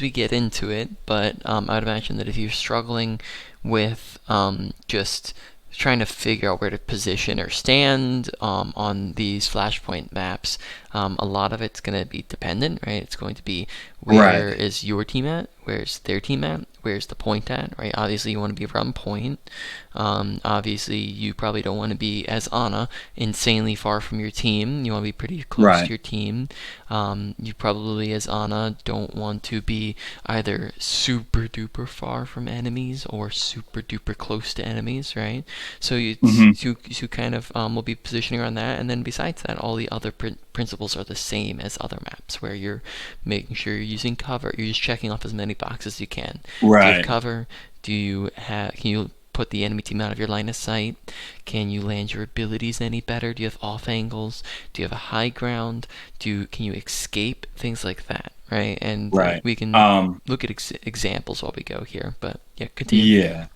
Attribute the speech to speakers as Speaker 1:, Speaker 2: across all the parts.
Speaker 1: we get into it, but I would imagine that if you're struggling with just trying to figure out where to position or stand on these flashpoint maps, a lot of it's going to be dependent, right? It's going to be
Speaker 2: Right.
Speaker 1: where is your team at, where's their team at, where's the point at, right? Obviously, you want to be around point. Obviously, you probably don't want to be, as Anna, insanely far from your team. You want to be pretty close to
Speaker 2: Right.
Speaker 1: your team. You probably, as Anna, don't want to be either super duper far from enemies or super duper close to enemies, right? So
Speaker 2: Hmm.
Speaker 1: you kind of will be positioning around that, and then besides that, all the other principles are the same as other maps, where you're making sure you're using cover. You're just checking off as many boxes as you can. Do you have
Speaker 2: Right.
Speaker 1: cover? Do you have? Can you put the enemy team out of your line of sight? Can you land your abilities any better? Do you have off angles? Do you have a high ground? Can you escape? Things like that, right? And
Speaker 2: Right.
Speaker 1: we can
Speaker 2: Um,
Speaker 1: look at examples while we go here. But yeah, continue.
Speaker 2: yeah.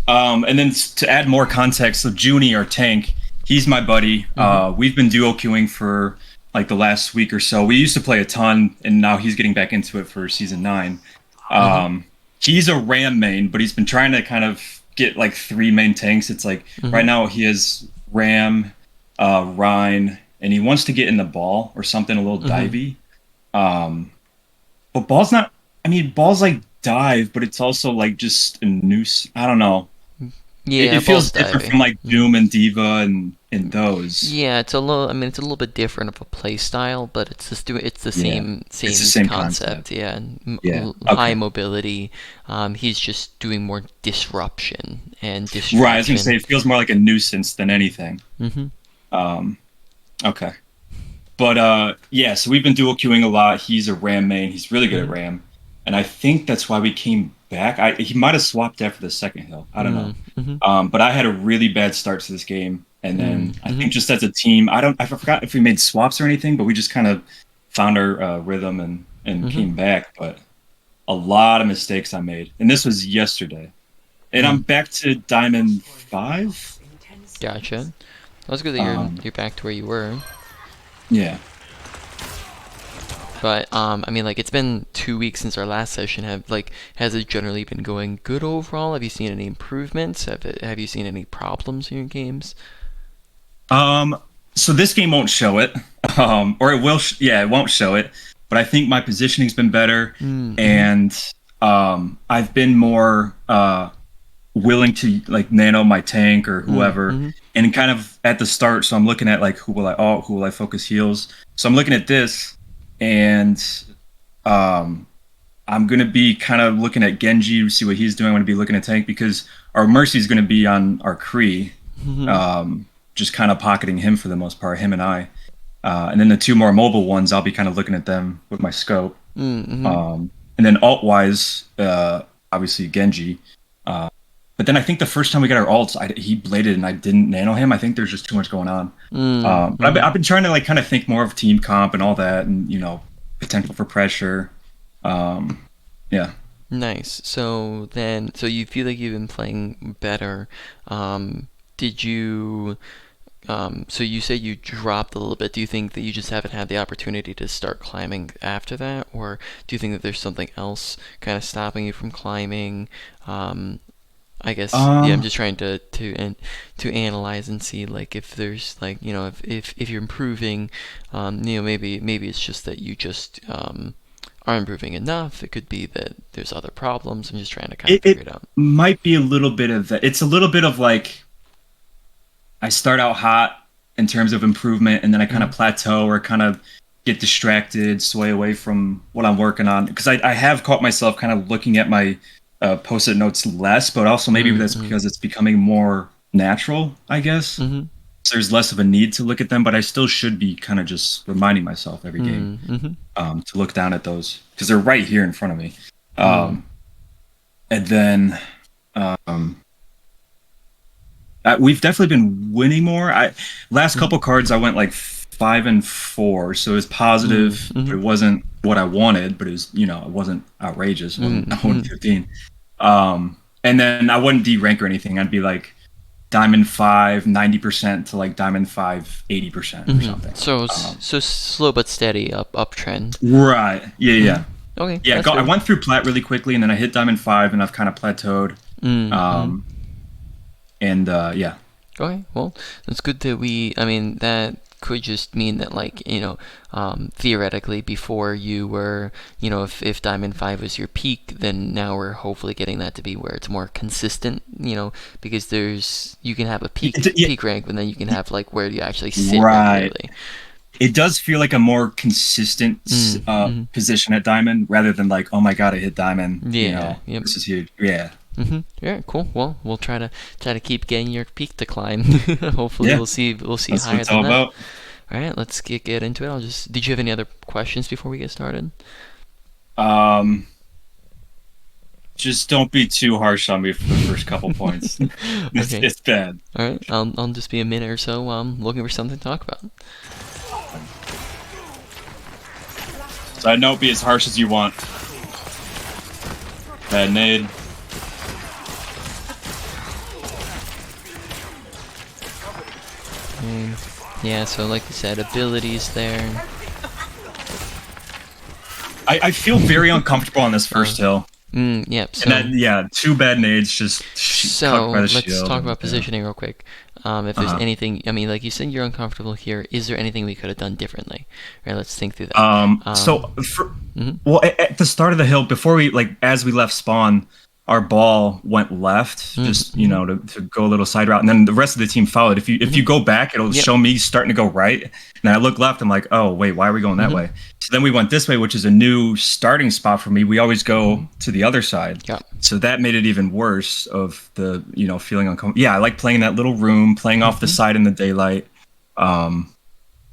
Speaker 2: And then to add more context, so Junie, our tank, he's my buddy.
Speaker 1: Mhm.
Speaker 2: We've been duo queuing for like the last week or so. We used to play a ton, and now he's getting back into it for season 9.
Speaker 1: Mhm.
Speaker 2: Um, he's a Ram main, but he's been trying to kind of get like three main tanks. It's like right
Speaker 1: Mhm.
Speaker 2: now he has Ram, Rhine, and he wants to get in the ball or something a little
Speaker 1: Mhm.
Speaker 2: divey. Um, but ball's not. I mean, ball's like dive, but it's also like just a noose. I don't know. It
Speaker 1: Yeah,
Speaker 2: feels
Speaker 1: balls
Speaker 2: different from
Speaker 1: diving.
Speaker 2: like
Speaker 1: Mhm.
Speaker 2: Doom and Diva and those.
Speaker 1: Yeah, it's a little. I mean, it's a little bit different of a play style, but it's the
Speaker 2: Yeah, it's the
Speaker 1: same
Speaker 2: same concept.
Speaker 1: concept. Yeah,
Speaker 2: Yeah.
Speaker 1: high
Speaker 2: Okay.
Speaker 1: mobility. He's just doing more disruption and
Speaker 2: Right. I was gonna say
Speaker 1: distraction.
Speaker 2: it feels more like a nuisance than anything.
Speaker 1: Mhm.
Speaker 2: Um. Okay. But yeah. So we've been dual queuing a lot. He's a Ram main. He's really good at
Speaker 1: Mhm.
Speaker 2: Ram, and I think that's why we came back. He might have swapped after the second hill. I don't know.
Speaker 1: Mhm.
Speaker 2: But I had a really bad start to this game, and then I think
Speaker 1: Mhm.
Speaker 2: just as a team, I forgot if we made swaps or anything, but we just kind of found our rhythm and
Speaker 1: Mhm.
Speaker 2: came back. But a lot of mistakes I made, and this was yesterday, and I'm
Speaker 1: Mhm.
Speaker 2: back to Diamond 5.
Speaker 1: Gotcha. That's good that
Speaker 2: Um,
Speaker 1: you're back to where you were.
Speaker 2: yeah.
Speaker 1: But I mean, like it's been 2 weeks since our last session. Has it generally been going good overall? Have you seen any improvements? Have you seen any problems in your games?
Speaker 2: Um, so this game won't show it, or it will. Yeah, it won't show it. But I think my positioning's been better,
Speaker 1: Mm-hmm.
Speaker 2: and I've been more willing to like nano my tank or whoever,
Speaker 1: Mm-hmm.
Speaker 2: and kind of at the start. So I'm looking at like who will I focus heals. So I'm looking at this, and um, I'm gonna be kind of looking at Genji to see what he's doing. I'm gonna be looking at tank because our Mercy is gonna be on our Kree,
Speaker 1: Mm-hmm.
Speaker 2: um, just kind of pocketing him for the most part, him and I. And then the two more mobile ones, I'll be kind of looking at them with my scope.
Speaker 1: Mm-hmm.
Speaker 2: And then alt wise, obviously Genji. Uh, but then I think the first time we got our alts, he bladed and I didn't nano him. I think there's just too much going on. But
Speaker 1: Mm-hmm.
Speaker 2: I've been trying to like kind of think more of team comp and all that, and potential for pressure. Um, yeah.
Speaker 1: Nice. So you feel like you've been playing better. Um, did you? So you said you dropped a little bit. Do you think that you just haven't had the opportunity to start climbing after that, or do you think that there's something else kind of stopping you from climbing? Um, I guess yeah. I'm
Speaker 2: Um,
Speaker 1: just trying to analyze and see like if there's like if you're improving, maybe it's just that you just aren't improving enough. It could be that there's other problems. I'm just trying to kind of figure
Speaker 2: it
Speaker 1: it out.
Speaker 2: might be a little bit of that. It's a little bit of like I start out hot in terms of improvement, and then I kind of
Speaker 1: Mm-hmm.
Speaker 2: plateau or kind of get distracted, sway away from what I'm working on. Because I have caught myself kind of looking at my post-it notes less, but also maybe that's
Speaker 1: Mm-hmm.
Speaker 2: because it's becoming more natural, I guess.
Speaker 1: Mm-hmm.
Speaker 2: So there's less of a need to look at them, but I still should be kind of just reminding myself every game
Speaker 1: Mm-hmm.
Speaker 2: to look down at those because they're right here in front of me.
Speaker 1: Mm-hmm.
Speaker 2: Um, and then um, we've definitely been winning more. I last couple cards I went like 5-4, so it was positive, but
Speaker 1: Mm-hmm.
Speaker 2: it wasn't what I wanted. But it was it wasn't outrageous. It wasn't I
Speaker 1: Mm-hmm.
Speaker 2: 15. And then I wouldn't D rank or anything. I'd be like Diamond 5 90% to like Diamond 5 80% or
Speaker 1: Mm-hmm.
Speaker 2: something.
Speaker 1: So slow but steady uptrend.
Speaker 2: Right. Yeah.
Speaker 1: Mm-hmm.
Speaker 2: Yeah.
Speaker 1: Okay,
Speaker 2: Yeah,
Speaker 1: that's
Speaker 2: I
Speaker 1: good.
Speaker 2: went through plat really quickly, and then I hit diamond 5, and I've kind of plateaued.
Speaker 1: Mm-hmm.
Speaker 2: Um, and yeah,
Speaker 1: Okay, well, it's good that I mean, that could just mean that, like, theoretically, before you were, if Diamond 5 was your peak, then now we're hopefully getting that to be where it's more consistent, because you can have a
Speaker 2: yeah,
Speaker 1: peak rank, but then you can have, like, where you actually sit
Speaker 2: right.
Speaker 1: regularly.
Speaker 2: It does feel like a more consistent
Speaker 1: Mm-hmm.
Speaker 2: position at diamond rather than like, oh my god, I hit diamond.
Speaker 1: Yeah, yep.
Speaker 2: This is huge. Yeah,
Speaker 1: Yeah, cool. Well, we'll try to keep getting your peak to climb. Hopefully,
Speaker 2: yeah.
Speaker 1: we'll see
Speaker 2: That's what
Speaker 1: higher
Speaker 2: it's
Speaker 1: than
Speaker 2: all
Speaker 1: that.
Speaker 2: about.
Speaker 1: All right, let's get into it. Did you have any other questions before we get started?
Speaker 2: Um, just don't be too harsh on me for the first couple points.
Speaker 1: Okay.
Speaker 2: It's bad.
Speaker 1: All right. I'll just be a minute or so looking for something to talk about.
Speaker 2: Side note, be as harsh as you want. Bad nade.
Speaker 1: Okay. Yeah. So like you said, abilities there.
Speaker 2: I feel very uncomfortable on this
Speaker 1: Uh,
Speaker 2: first hill.
Speaker 1: Yep.
Speaker 2: And then, yeah, two bad nades just cucked by
Speaker 1: So
Speaker 2: the
Speaker 1: let's
Speaker 2: shield.
Speaker 1: talk
Speaker 2: And,
Speaker 1: about
Speaker 2: yeah.
Speaker 1: positioning real quick. If there's
Speaker 2: Uh-huh.
Speaker 1: anything, I mean, like you said, you're uncomfortable here. Is there anything we could have done differently? Right. Let's think through that.
Speaker 2: So for,
Speaker 1: Mhm.
Speaker 2: well, at the start of the hill, before we like as we left spawn, our ball went left, just
Speaker 1: Mhm.
Speaker 2: to go a little side route, and then the rest of the team followed. If you
Speaker 1: Mhm.
Speaker 2: go back, it'll
Speaker 1: Yep.
Speaker 2: show me starting to go right, and I look left. I'm like, oh wait, why are we going that
Speaker 1: Mhm.
Speaker 2: way? So then we went this way, which is a new starting spot for me. We always go to the other side,
Speaker 1: Yep.
Speaker 2: so that made it even worse of the feeling uncomfortable. Yeah, I like playing that little room, playing off the
Speaker 1: Mhm.
Speaker 2: side in the daylight. Um,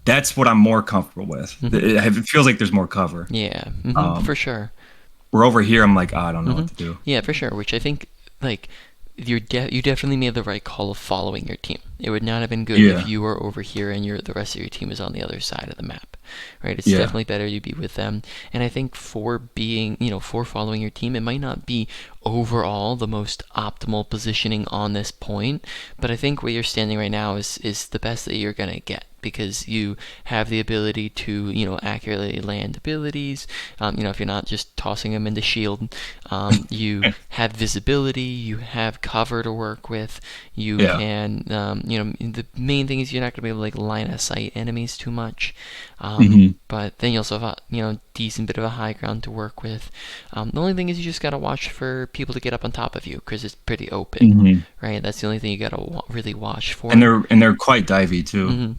Speaker 2: that's what I'm more comfortable with.
Speaker 1: Mhm.
Speaker 2: It feels like there's more cover.
Speaker 1: Yeah. For
Speaker 2: Um,
Speaker 1: sure.
Speaker 2: we're over here. I'm like, I don't know
Speaker 1: hmm
Speaker 2: what to do.
Speaker 1: Yeah, for sure. Which I think, like, you definitely made the right call of following your team. It would not have been good if
Speaker 2: Yeah,
Speaker 1: you were over here and the rest of your team is on the other side of the map, right? It's
Speaker 2: yeah.
Speaker 1: definitely better you be with them. And I think for for following your team, it might not be overall the most optimal positioning on this point, but I think where you're standing right now is the best that you're gonna get, because you have the ability to accurately land abilities. If you're not just tossing them into shield, you have visibility, you have cover to work with, you
Speaker 2: Yeah.
Speaker 1: can the main thing is you're not going to be able to like line of sight enemies too much,
Speaker 2: Hmm.
Speaker 1: but then you also have decent bit of a high ground to work with. The only thing is you just got to watch for people to get up on top of you, because it's pretty open,
Speaker 2: Hmm.
Speaker 1: right? That's the only thing you got to really watch
Speaker 2: And
Speaker 1: for.
Speaker 2: they're quite divey too.
Speaker 1: hmm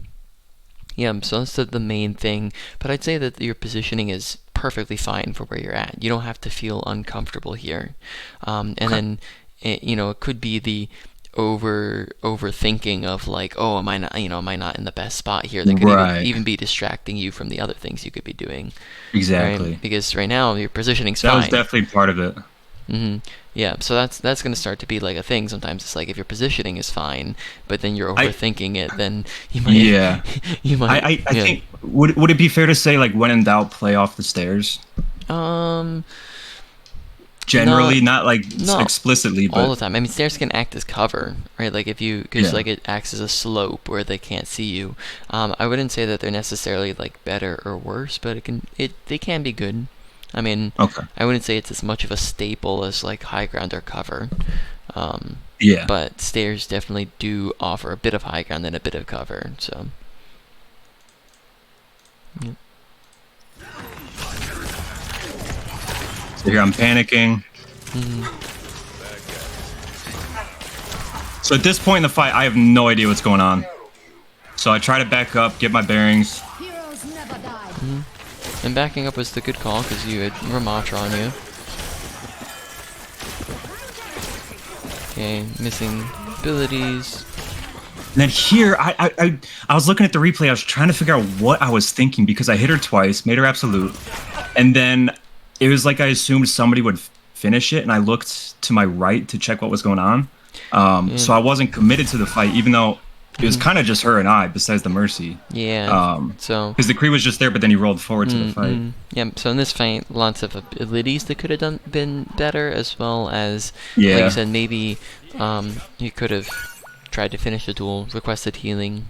Speaker 1: Yeah, so that's the main thing. But I'd say that your positioning is perfectly fine for where you're at. You don't have to feel uncomfortable here. And
Speaker 2: Okay.
Speaker 1: then, it could be the overthinking of like, oh, am I not in the best spot here? That could
Speaker 2: Right.
Speaker 1: even be distracting you from the other things you could be doing, right?
Speaker 2: Exactly.
Speaker 1: Because right now your positioning's
Speaker 2: That was
Speaker 1: fine.
Speaker 2: definitely part of it.
Speaker 1: hmm Yeah, so that's going to start to be like a thing. Sometimes it's like if your positioning is fine, but then you're
Speaker 2: I
Speaker 1: overthinking it, then you might
Speaker 2: Yeah.
Speaker 1: you might
Speaker 2: I
Speaker 1: yeah.
Speaker 2: think would it be fair to say like when in doubt, play off the stairs?
Speaker 1: Um,
Speaker 2: Generally,
Speaker 1: not
Speaker 2: not like
Speaker 1: not
Speaker 2: explicitly,
Speaker 1: all
Speaker 2: but
Speaker 1: the time. I mean, stairs can act as cover, right? Like if you, because
Speaker 2: yeah.
Speaker 1: like it acts as a slope where they can't see you. I wouldn't say that they're necessarily like better or worse, but they can be good. I mean,
Speaker 2: Okay.
Speaker 1: I wouldn't say it's as much of a staple as like high ground or cover. Um,
Speaker 2: Yeah.
Speaker 1: but stairs definitely do offer a bit of high ground and a bit of cover. So. Yeah.
Speaker 2: So here I'm panicking.
Speaker 1: Mhm.
Speaker 2: So at this point in the fight, I have no idea what's going on. So I try to back up, get my bearings.
Speaker 3: Heroes never die.
Speaker 1: And backing up was the good call because you had Ramatra on you. Okay, missing abilities.
Speaker 2: And then here, I was looking at the replay. I was trying to figure out what I was thinking because I hit her twice, made her absolute, and then it was like I assumed somebody would finish it, and I looked to my right to check what was going on.
Speaker 1: Yeah.
Speaker 2: So I wasn't committed to the fight, even though it was
Speaker 1: Mhm.
Speaker 2: kind of just her and I, besides the Mercy.
Speaker 1: Yeah. So.
Speaker 2: Because the Kree was just there, but then he rolled forward to the fight.
Speaker 1: Yeah. So in this fight, lots of abilities that could have been better, as well as, like you
Speaker 2: Yeah,
Speaker 1: said, maybe you could have tried to finish the duel, requested healing.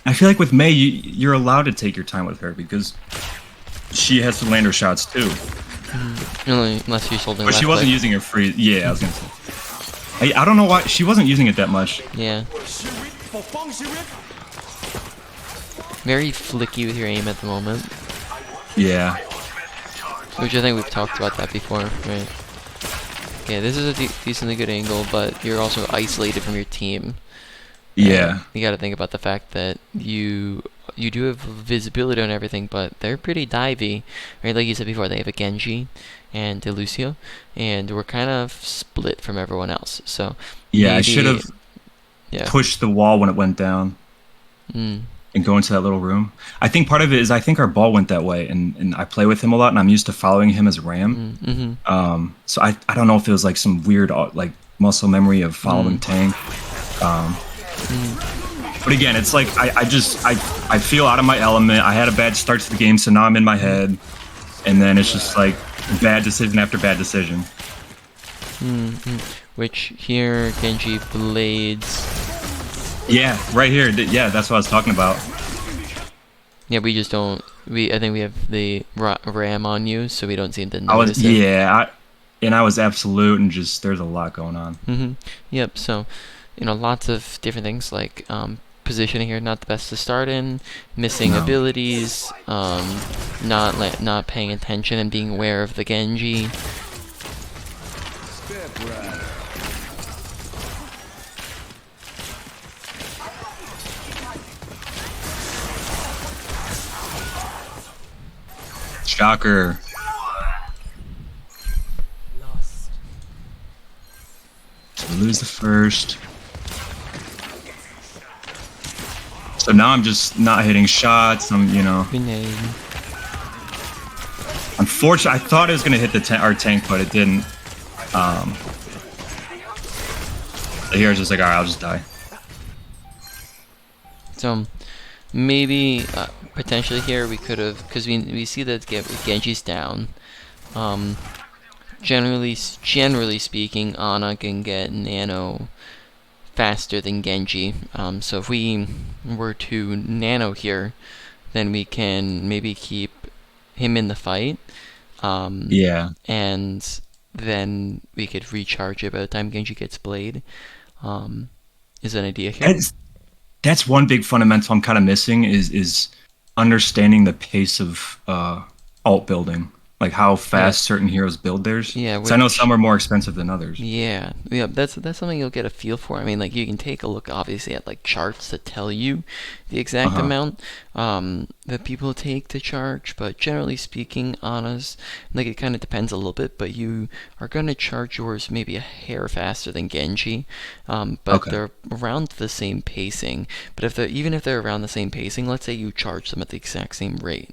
Speaker 2: I feel like with May, you're allowed to take your time with her because she has to land her shots too.
Speaker 1: Unless she's holding
Speaker 2: But she
Speaker 1: left
Speaker 2: wasn't
Speaker 1: click.
Speaker 2: using her free. Yeah, I was gonna say. I don't know why she wasn't using it that much.
Speaker 1: Yeah. Very flicky with your aim at the moment.
Speaker 2: Yeah.
Speaker 1: Which I think we've talked about that before, right? Okay, this is a decently good angle, but you're also isolated from your team. And
Speaker 2: Yeah.
Speaker 1: you got to think about the fact that you do have visibility on everything, but they're pretty divey, right? Like you said before, they have a Genji and a Lucio, and we're kind of split from everyone else. So
Speaker 2: Yeah, I should
Speaker 1: maybe,
Speaker 2: have
Speaker 1: yeah.
Speaker 2: pushed the wall when it went down
Speaker 1: Mm,
Speaker 2: and go into that little room. I think part of it is I think our ball went that way, and I play with him a lot, and I'm used to following him as Ram.
Speaker 1: mm-hmm,
Speaker 2: So I don't know if it was like some weird like muscle memory of following
Speaker 1: mm,
Speaker 2: Tank. Um,
Speaker 1: mm.
Speaker 2: but again, it's like I feel out of my element. I had a bad start to the game, so now I'm in my head, and then it's just like bad decision after bad decision.
Speaker 1: Which here, Genji blades.
Speaker 2: Yeah, right here. Yeah, that's what I was talking about.
Speaker 1: Yeah, we just don't. I think we have the RAM on you, so we don't seem to
Speaker 2: I was
Speaker 1: notice it.
Speaker 2: yeah, and I was absolute, and just there's a lot going on.
Speaker 1: Yep. So, lots of different things like positioning here, not the best to start in, missing
Speaker 2: No.
Speaker 1: abilities, not paying attention and being aware of the Genji.
Speaker 2: Shocker. So we lose the first. So now I'm just not hitting shots.
Speaker 1: Grenade.
Speaker 2: Unfortunately, I thought it was gonna hit our tank, but it didn't. So here it's just like, all right, I'll just die.
Speaker 1: So maybe potentially here we could have, because we see that Genji's down. Generally speaking, Ana can get Nano faster than Genji. So if we were to Nano here, then we can maybe keep him in the fight.
Speaker 2: Yeah.
Speaker 1: And then we could recharge it by the time Genji gets Blade. Is an idea here.
Speaker 2: That's one big fundamental I'm kind of missing is understanding the pace of alt building, like how fast certain heroes build theirs.
Speaker 1: Yeah,
Speaker 2: So I know some are more expensive than others.
Speaker 1: Yeah, that's something you'll get a feel for. I mean, like you can take a look, obviously, at like charts that tell you the exact amount that people take to charge. But generally speaking, honest, like it kind of depends a little bit. But you are gonna charge yours maybe a hair faster than Genji, but
Speaker 2: Okay.
Speaker 1: they're around the same pacing. But even if they're around the same pacing, let's say you charge them at the exact same rate,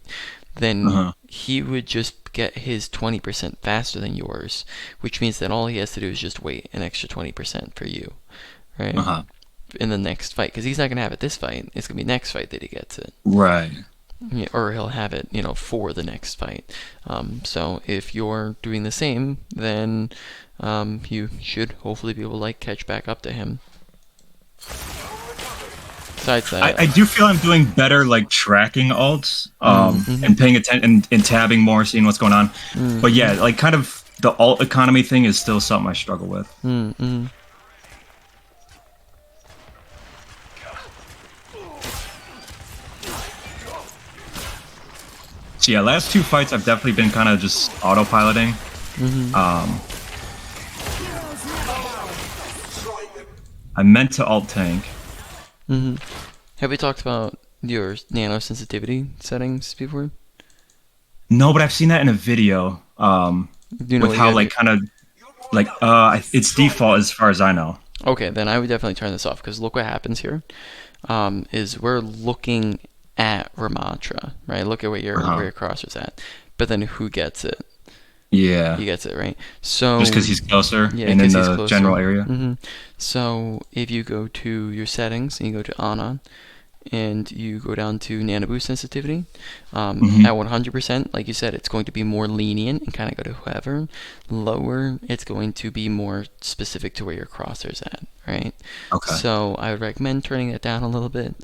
Speaker 1: then he would just get his 20% faster than yours, which means that all he has to do is just wait an extra 20% for you, right? In the next fight, because he's not going to have it this fight. It's going to be next fight that he gets it.
Speaker 2: Right.
Speaker 1: Yeah, or he'll have it, for the next fight. So if you're doing the same, then you should hopefully be able to catch back up to him. Besides that,
Speaker 2: I do feel I'm doing better tracking alts and paying attention and tabbing more, seeing what's going on. But yeah, kind of the alt economy thing is still something I struggle with. So yeah, last two fights I've definitely been kind of just autopiloting. I meant to alt tank.
Speaker 1: Have we talked about your nano sensitivity settings before?
Speaker 2: No, but I've seen that in a video.
Speaker 1: Do you know
Speaker 2: with
Speaker 1: what
Speaker 2: how
Speaker 1: you gotta
Speaker 2: it's default as far as I know.
Speaker 1: Okay, then I would definitely turn this off, because look what happens here. Is we're looking at Ramatra, right? Look at where your crosser's at. But then who gets it?
Speaker 2: Yeah.
Speaker 1: He gets it, right? So
Speaker 2: just because he's closer
Speaker 1: yeah,
Speaker 2: and in
Speaker 1: 'cause he's
Speaker 2: the
Speaker 1: closer.
Speaker 2: general area.
Speaker 1: So if you go to your settings and you go to Ana, and you go down to nano boost sensitivity, at 100%, like you said, it's going to be more lenient and kind of go to whoever. Lower, it's going to be more specific to where your crosser's at, right?
Speaker 2: Okay.
Speaker 1: So I would recommend turning it down a little bit,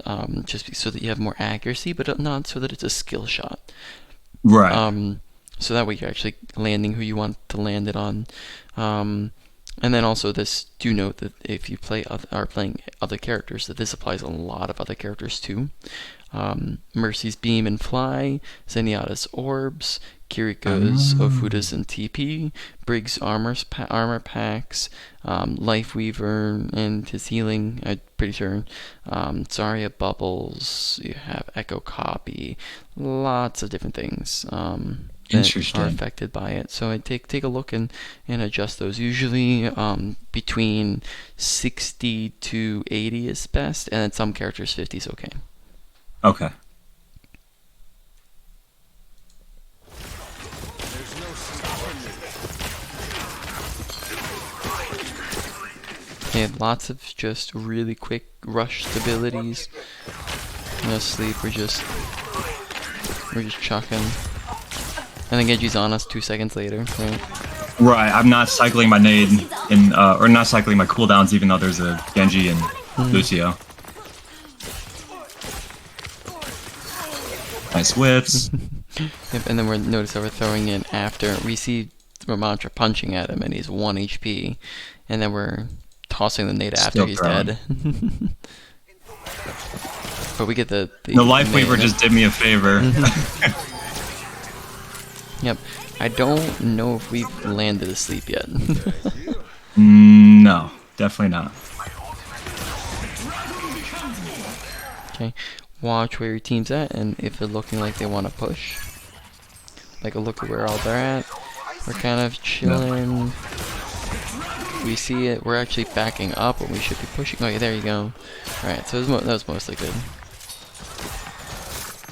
Speaker 1: so that you have more accuracy, but not so that it's a skill shot.
Speaker 2: Right.
Speaker 1: Um, so that way you're actually landing who you want to land it on. Um, and then also this, do note that if you are playing other characters, that this applies a lot of other characters too. Mercy's Beam and Fly, Zenyatta's Orbs, Kiriko's Ofuda's and TP, Briggs' armor packs, Lifeweaver and his healing, I'm pretty sure, Zarya Bubbles, you have Echo Copy, lots of different things that are
Speaker 2: Interesting.
Speaker 1: affected by it. So I take a look and adjust those. Usually between 60 to 80 is best, and then some characters 50 is okay.
Speaker 2: Okay.
Speaker 1: And lots of just really quick rush abilities. No sleep, we're just chucking. And then Genji's on us 2 seconds later. Right?
Speaker 2: Right. I'm not cycling my nade in, or not cycling my cooldowns, even though there's a Genji and Lucio. Nice whiffs.
Speaker 1: Yep, and then notice that we're throwing in after we see Ramantra punching at him and he's 1 HP, and then we're tossing the nade after
Speaker 2: Still
Speaker 1: he's
Speaker 2: throwing.
Speaker 1: dead. But we get the
Speaker 2: Lifeweaver just did me a favor.
Speaker 1: Yep. I don't know if we've landed a sleep yet.
Speaker 2: No, definitely not.
Speaker 1: Okay. Watch where your team's at, and if they're looking like they want to push. Like a look at where all they're at. We're kind of chilling. We see it. We're actually backing up, and we should be pushing. Oh, yeah, there you go. Alright, so that was mostly good.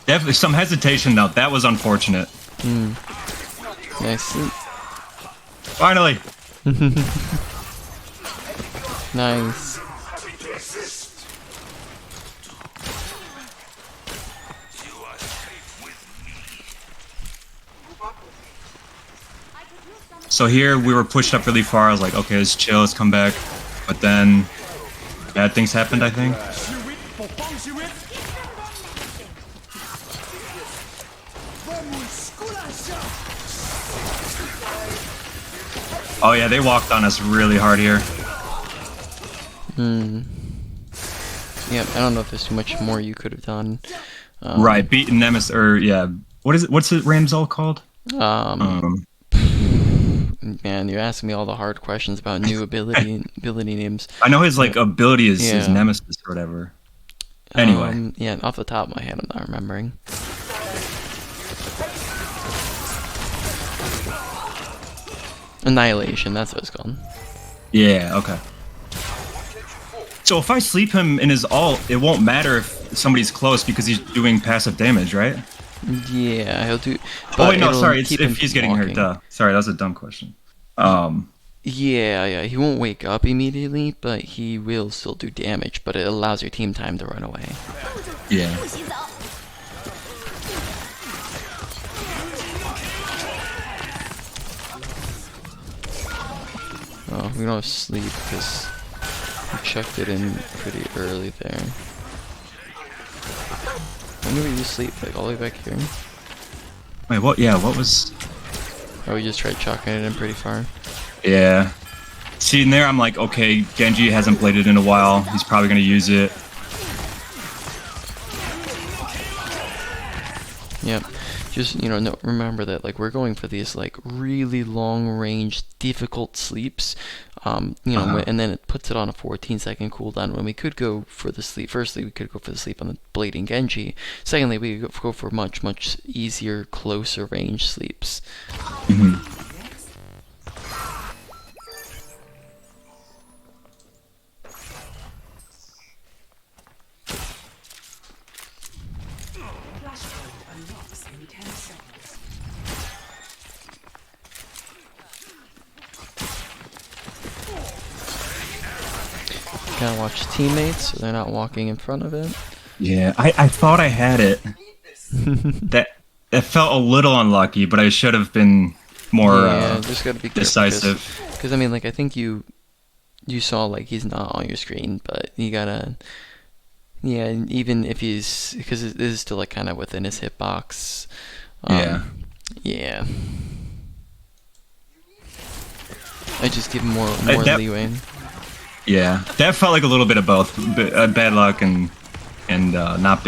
Speaker 2: Definitely some hesitation though. That was unfortunate.
Speaker 1: Nice.
Speaker 2: Finally.
Speaker 1: Nice.
Speaker 2: So here we were pushed up really far. I was like, okay, let's chill, let's come back. But then bad things happened, I think. Oh yeah, they walked on us really hard here.
Speaker 1: Yep, I don't know if there's too much more you could have done.
Speaker 2: Right, beating Nemesis, or yeah, what is it? What's it? Ramsol called?
Speaker 1: Man, you're asking me all the hard questions about new ability names.
Speaker 2: I know his like ability is his
Speaker 1: Yeah.
Speaker 2: Nemesis or whatever. Anyway,
Speaker 1: Yeah, off the top of my head, I'm not remembering. Annihilation, that's what it's called.
Speaker 2: yeah, okay. So if I sleep him in his ult, it won't matter if somebody's close because he's doing passive damage, right?
Speaker 1: Yeah, he'll do.
Speaker 2: Oh wait, no,
Speaker 1: it'll
Speaker 2: sorry, it's
Speaker 1: keep him
Speaker 2: if he's
Speaker 1: from
Speaker 2: getting hurt.
Speaker 1: walking.
Speaker 2: Duh. Sorry, that was a dumb question.
Speaker 1: Yeah, he won't wake up immediately, but he will still do damage. But it allows your team time to run away.
Speaker 2: Yeah.
Speaker 1: Oh, we don't have sleep because we chucked it in pretty early there. When do we use sleep? Like all the way back here?
Speaker 2: Wait, what? Yeah, what was?
Speaker 1: Or we just tried chucking it in pretty far?
Speaker 2: Yeah. See, in there, I'm like, okay, Genji hasn't played it in a while. He's probably gonna use it.
Speaker 1: Yep. Just, remember that, like, we're going for these, like, really long-range, difficult sleeps, and then it puts it on a 14-second cooldown when we could go for the sleep. Firstly, we could go for the sleep on the Blading Genji. Secondly, we could go for much, much easier, closer range sleeps. Gotta watch teammates so they're not walking in front of it.
Speaker 2: Yeah, I thought I had it. that it felt a little unlucky, but I should have been more
Speaker 1: just gotta be careful,
Speaker 2: decisive.
Speaker 1: Because I mean, like, I think you saw, like, he's not on your screen, but you gotta, yeah, even if he's, because it is still, like, kind of within his hitbox.
Speaker 2: Yeah.
Speaker 1: Yeah. I just give him more
Speaker 2: That
Speaker 1: leeway.
Speaker 2: Yeah, that felt like a little bit of both, bad luck and not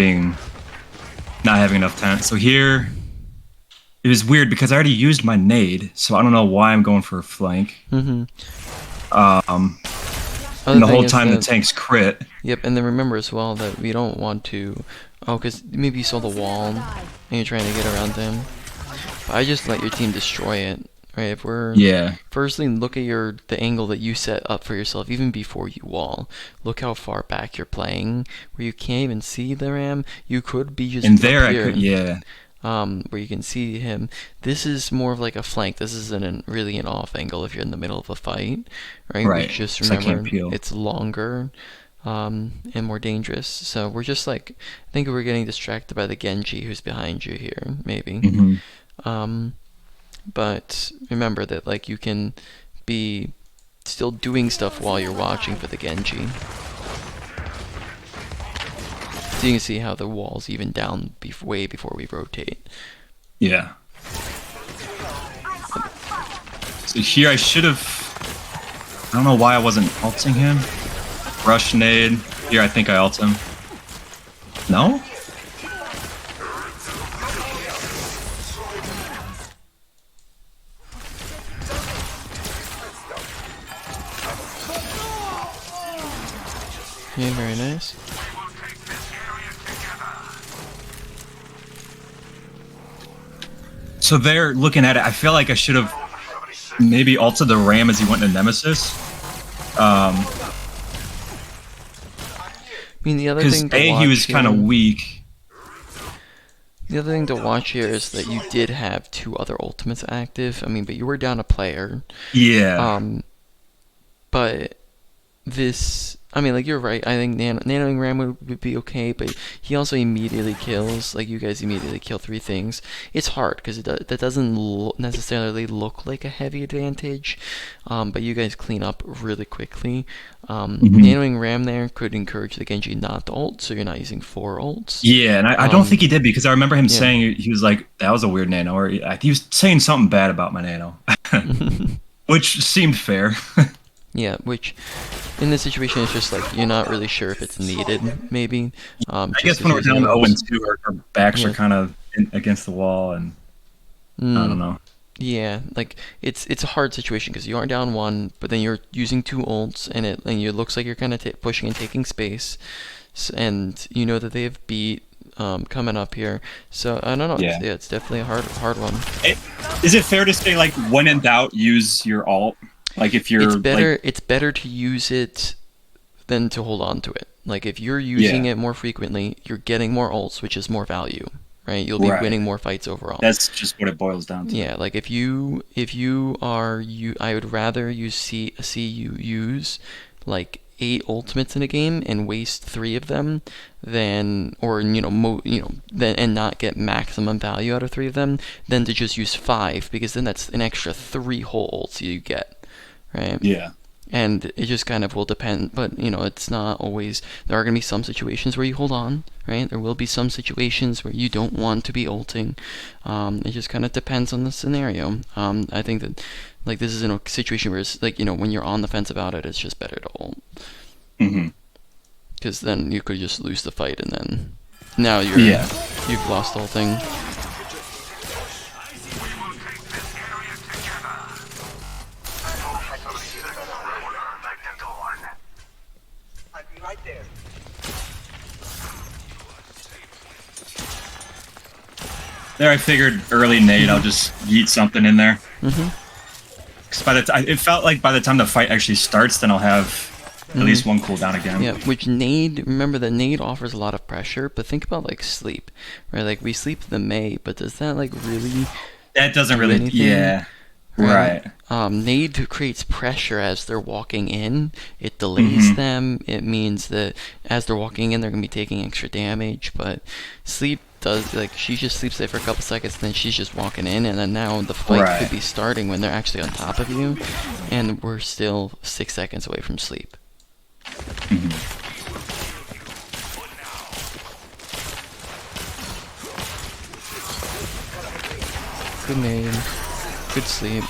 Speaker 2: having enough time. So here it was weird because I already used my nade, so I don't know why I'm going for a flank.
Speaker 1: Mm-hmm.
Speaker 2: Um,
Speaker 1: Other
Speaker 2: and the
Speaker 1: thing
Speaker 2: whole
Speaker 1: is
Speaker 2: time the
Speaker 1: that,
Speaker 2: tank's crit.
Speaker 1: yep, and then remember as well that we don't want to. Oh, because maybe you saw the wall and you're trying to get around him. But I just let your team destroy it. Right? If we're
Speaker 2: Yeah,
Speaker 1: firstly look at the angle that you set up for yourself even before you wall. Look how far back you're playing, where you can't even see the ram. You could be just
Speaker 2: and
Speaker 1: up
Speaker 2: there I could.
Speaker 1: here,
Speaker 2: Yeah,
Speaker 1: where you can see him. This is more of like a flank. This isn't really an off angle if you're in the middle of a fight, right? Which
Speaker 2: right.
Speaker 1: just
Speaker 2: So I can't
Speaker 1: remember
Speaker 2: peel.
Speaker 1: it's longer, and more dangerous. So we're just like, I think we're getting distracted by the Genji who's behind you here, maybe.
Speaker 2: Hmm.
Speaker 1: Um, but remember that like you can be still doing stuff while you're watching for the Genji. So you can see how the wall's even down way before we rotate.
Speaker 2: Yeah. So here I should have. I don't know why I wasn't ulting him. Rush nade. Here I think I ult him. No?
Speaker 1: Yeah, very nice.
Speaker 2: So they're looking at it. I feel like I should have maybe ulted the ram as he went into Nemesis.
Speaker 1: I mean, the other
Speaker 2: Because
Speaker 1: thing to
Speaker 2: A, he was
Speaker 1: watch
Speaker 2: kind of
Speaker 1: here,
Speaker 2: weak.
Speaker 1: the other thing to watch here is that you did have two other ultimates active. I mean, but you were down a player.
Speaker 2: Yeah.
Speaker 1: Um, but this, I mean, like you're right. I think nanoing Ram would be okay, but he also immediately kills. Like you guys immediately kill three things. It's hard because that doesn't necessarily look like a heavy advantage, but you guys clean up really quickly.
Speaker 2: Hmm.
Speaker 1: Nanoing Ram there could encourage the Genji not to ult, so you're not using four ults.
Speaker 2: Yeah, and I don't think he did because I remember him
Speaker 1: Yeah.
Speaker 2: saying he was like, that was a weird nano, or he was saying something bad about my nano, which seemed fair.
Speaker 1: Yeah, which in this situation is just like you're not really sure if it's needed, maybe.
Speaker 2: I
Speaker 1: Just
Speaker 2: guess
Speaker 1: because
Speaker 2: when we're
Speaker 1: using
Speaker 2: down
Speaker 1: an
Speaker 2: to 0 and
Speaker 1: ult.
Speaker 2: 2, our backs are
Speaker 1: Yeah.
Speaker 2: kind of against the wall, and I don't
Speaker 1: Mm,
Speaker 2: know.
Speaker 1: yeah, like it's a hard situation because you are down one, but then you're using two ults, and it looks like you're kind of pushing and taking space, and you know that they have beat coming up here. So I don't know.
Speaker 2: Yeah.
Speaker 1: It's definitely a hard one.
Speaker 2: It, is it fair to say, like, when in doubt, use your alt? Like, if
Speaker 1: It's
Speaker 2: you're, like,
Speaker 1: better. It's better to use it than to hold on to it. Like if you're using
Speaker 2: yeah,
Speaker 1: it more frequently, you're getting more ults, which is more value, right? You'll be
Speaker 2: right.
Speaker 1: winning more fights overall.
Speaker 2: That's just what it boils down to.
Speaker 1: Yeah, like if you are you, I would rather see you use like 8 ultimates in a game and waste 3 of them than or then and not get maximum value out of 3 of them than to just use 5 because then that's an extra 3 whole ults you get, right?
Speaker 2: Yeah.
Speaker 1: And it just kind of will depend, but it's not always. There are going to be some situations where you hold on, right? There will be some situations where you don't want to be ulting. It just kind of depends on the scenario. I think that like this is in a situation where it's like when you're on the fence about it, it's just better to ult
Speaker 2: Hmm.
Speaker 1: because then you could just lose the fight and then now
Speaker 2: Yeah.
Speaker 1: you've lost the whole thing.
Speaker 2: There, I figured early nade, I'll just yeet something in there.
Speaker 1: Mm-hmm.
Speaker 2: Because it felt like by the time the fight actually starts, then I'll have at least one cooldown again.
Speaker 1: Yeah, which nade, remember that nade offers a lot of pressure, but think about like sleep, right? Like we sleep the Mei, but does that like really
Speaker 2: That doesn't
Speaker 1: do
Speaker 2: really,
Speaker 1: anything?
Speaker 2: yeah, right.
Speaker 1: Nade creates pressure as they're walking in. It delays
Speaker 2: Hmm.
Speaker 1: them. It means that as they're walking in, they're gonna be taking extra damage. But sleep does like she just sleeps there for a couple seconds, then she's just walking in, and then now the fight could
Speaker 2: Right.
Speaker 1: be starting when they're actually on top of you, and we're still 6 seconds away from sleep.
Speaker 2: Hmm.
Speaker 1: Good name. Good sleep.
Speaker 2: I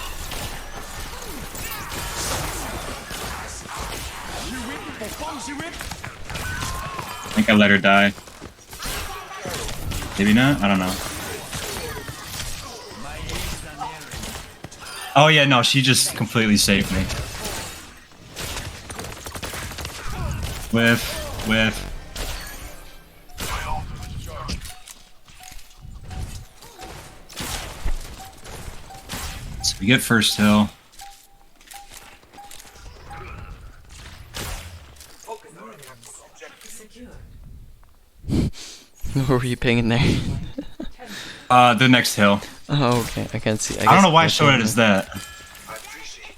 Speaker 2: think I let her die. Maybe not? I don't know. Oh yeah, no, she just completely saved me. Whiff. So we get first hill.
Speaker 1: What were you pinging there?
Speaker 2: The next hill.
Speaker 1: Oh, okay. I can't see.
Speaker 2: I don't know why I showed it as that.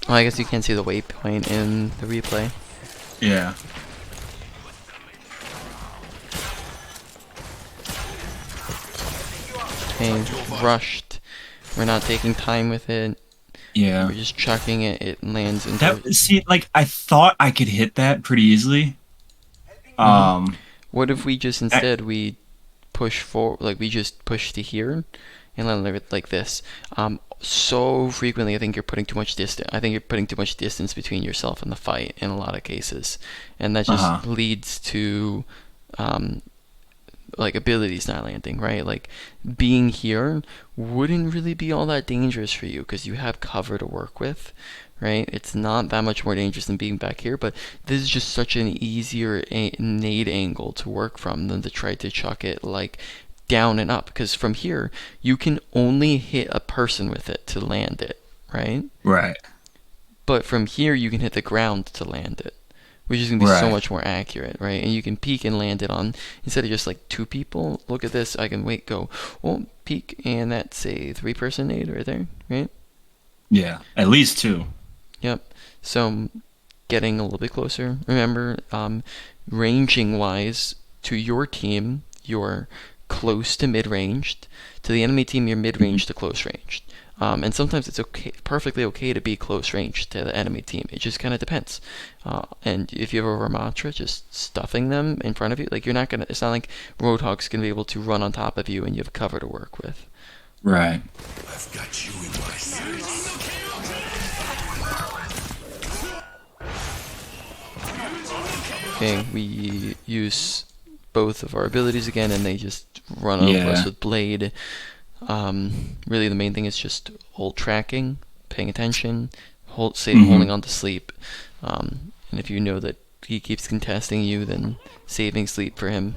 Speaker 1: Oh, I guess you can't see the waypoint in the replay.
Speaker 2: Yeah.
Speaker 1: Okay, rushed. We're not taking time with it.
Speaker 2: Yeah.
Speaker 1: We're just chucking it. It lands into.
Speaker 2: That, see, like I thought I could hit that pretty easily.
Speaker 1: What if we just instead we push forward, like we just push to here, and then leave it like this? So frequently, I think you're putting too much distance. I think you're putting too much distance between yourself and the fight in a lot of cases, and that just leads to like abilities not landing, right? Like being here wouldn't really be all that dangerous for you because you have cover to work with, right? It's not that much more dangerous than being back here, but this is just such an easier nade angle to work from than to try to chuck it like down and up, because from here you can only hit a person with it to land it, right?
Speaker 2: Right.
Speaker 1: But from here you can hit the ground to land it, which is going to be so much more accurate, right? And you can peek and land it on, instead of just like 2 people, look at this, I can go, oh, peek, and that's a 3-person nade right there, right?
Speaker 2: Yeah, at least 2.
Speaker 1: Yep. So getting a little bit closer. Remember, ranging wise to your team, you're close to mid-ranged. To the enemy team, you're mid-ranged to close-ranged. And sometimes it's okay, perfectly okay to be close range to the enemy team. It just kind of depends. And if you have a Ramatra, just stuffing them in front of you, like you're not gonna. It's not like Roadhog's gonna be able to run on top of you and you have cover to work with.
Speaker 2: Right.
Speaker 3: I've got you in my sights.
Speaker 1: Okay, we use both of our abilities again, and they just run over us with Blade. Really the main thing is just hold tracking, paying attention, holding on to sleep. And if you know that he keeps contesting you, then saving sleep for him.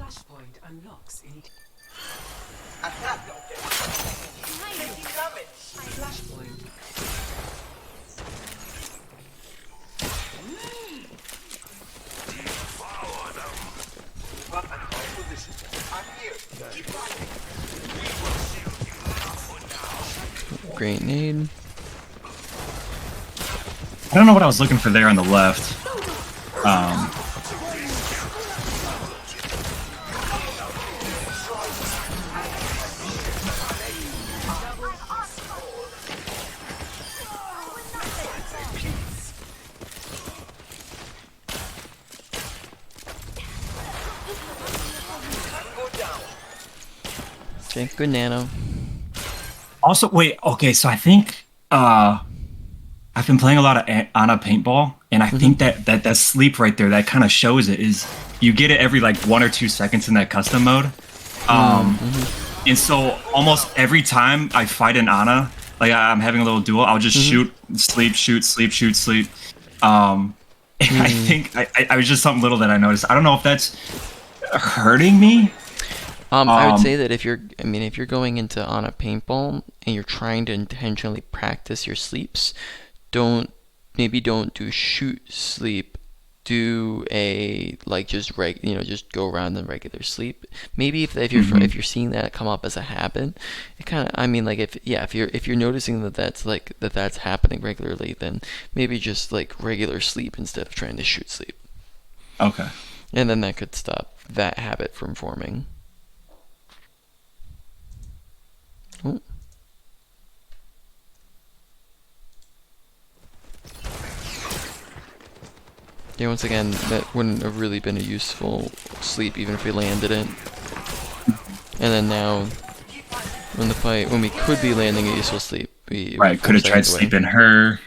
Speaker 1: Great nade.
Speaker 2: I don't know what I was looking for there on the left.
Speaker 1: Okay, good nano.
Speaker 2: Also, wait, okay, so I think I've been playing a lot of Ana paintball, and I think that sleep right there, that kind of shows it, is you get it every like 1 or 2 seconds in that custom mode. And so almost every time I fight an Ana, like I'm having a little duel, I'll just shoot, sleep, shoot, sleep, shoot, sleep. And I think I was just something little that I noticed. I don't know if that's hurting me.
Speaker 1: I would say that if you're going into on a paintball and you're trying to intentionally practice your sleeps, don't do shoot sleep. Do a just go around the regular sleep. Maybe if you're seeing that come up as a habit, it kind of, if you're noticing that's happening regularly, then maybe just like regular sleep instead of trying to shoot sleep.
Speaker 2: Okay.
Speaker 1: And then that could stop that habit from forming. Oh. Yeah, once again, that wouldn't have really been a useful sleep even if we landed it. And then now, when the fight, when we could be landing a useful sleep, we're
Speaker 2: Right, could
Speaker 1: 4
Speaker 2: have tried
Speaker 1: seconds away.
Speaker 2: sleeping her.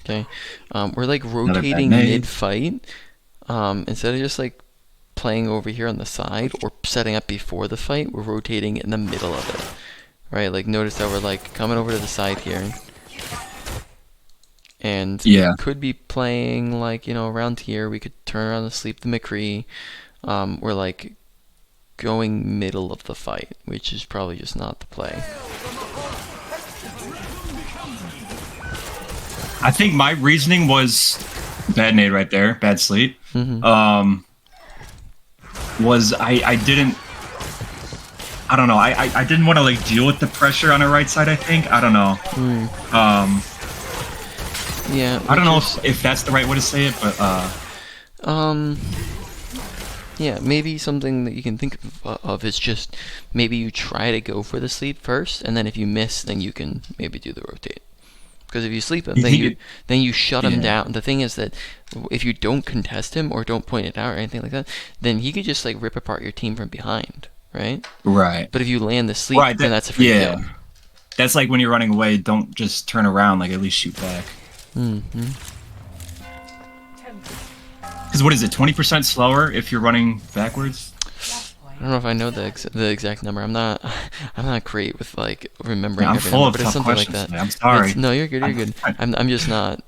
Speaker 1: Okay, we're like
Speaker 2: Another bad
Speaker 1: rotating
Speaker 2: nade.
Speaker 1: mid-fight, instead of just like playing over here on the side or setting up before the fight, we're rotating in the middle of it, right? Like notice that we're like coming over to the side here, and we
Speaker 2: Yeah.
Speaker 1: could be playing like, you know, around here. We could turn around and sleep the McCree. We're like going middle of the fight, which is probably just not the play.
Speaker 2: I think my reasoning was bad nade right there, bad sleep. Was I didn't, I don't know, I didn't want to like deal with the pressure on the right side. I think, I don't know.
Speaker 1: Yeah,
Speaker 2: I don't know
Speaker 1: just,
Speaker 2: if that's the right way to say it, but
Speaker 1: yeah, maybe something that you can think of is just maybe you try to go for the sleep first, and then if you miss, then you can maybe do the rotate. Because if you sleep him,
Speaker 2: you think it,
Speaker 1: then you shut him
Speaker 2: yeah.
Speaker 1: down. The thing is that if you don't contest him or don't point it out or anything like that, then he could just like rip apart your team from behind, right?
Speaker 2: Right.
Speaker 1: But if you land the sleep,
Speaker 2: Right.
Speaker 1: then that's a free
Speaker 2: Yeah.
Speaker 1: kill.
Speaker 2: That's like when you're running away, don't just turn around, like at least shoot back. Because what is it, 20% slower if you're running backwards?
Speaker 1: I don't know if I know the exact number. I'm not I'm not great with like remembering
Speaker 2: Yeah, I'm
Speaker 1: every
Speaker 2: full
Speaker 1: number,
Speaker 2: of
Speaker 1: but it's
Speaker 2: tough
Speaker 1: something like
Speaker 2: questions,
Speaker 1: that.
Speaker 2: man. I'm sorry.
Speaker 1: No, you're good. You're good.
Speaker 2: I-
Speaker 1: I'm just not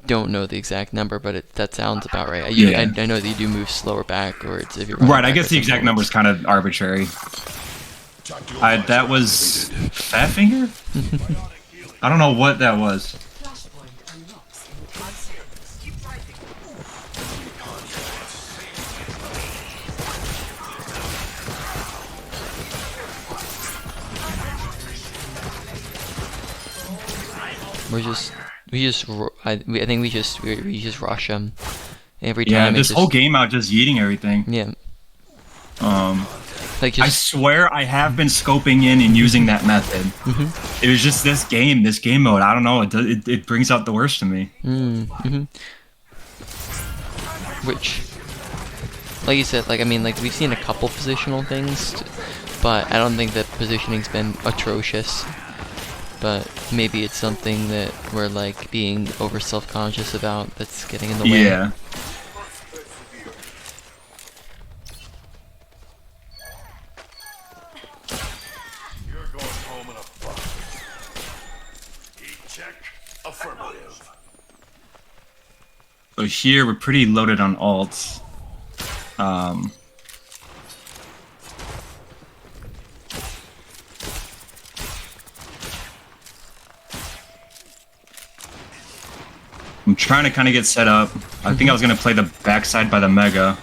Speaker 1: don't know the exact number, but that sounds about right.
Speaker 2: Yeah.
Speaker 1: I know that you do move slower backwards if you're running
Speaker 2: Right, I guess
Speaker 1: backwards
Speaker 2: the
Speaker 1: and
Speaker 2: exact number
Speaker 1: forwards.
Speaker 2: is kind of arbitrary. That was Fat Finger? I don't know what that was.
Speaker 1: I think we just rush them every time.
Speaker 2: Yeah,
Speaker 1: it
Speaker 2: this
Speaker 1: just,
Speaker 2: whole game out just yeeting everything.
Speaker 1: Yeah,
Speaker 2: Um,
Speaker 1: like
Speaker 2: I
Speaker 1: just
Speaker 2: swear I have been scoping in and using that method. It was just this game mode. I don't know. It brings out the worst in me.
Speaker 1: which, like you said, like I mean, like we've seen a couple positional things, but I don't think that positioning's been atrocious. But maybe it's something that we're like being over self-conscious about that's getting in the way.
Speaker 2: Yeah.
Speaker 3: You're going home in a bucket. Heat check. Affirmative.
Speaker 2: So here we're pretty loaded on alts. I'm trying to kind of get set up. I think I was gonna play the backside by the Mega.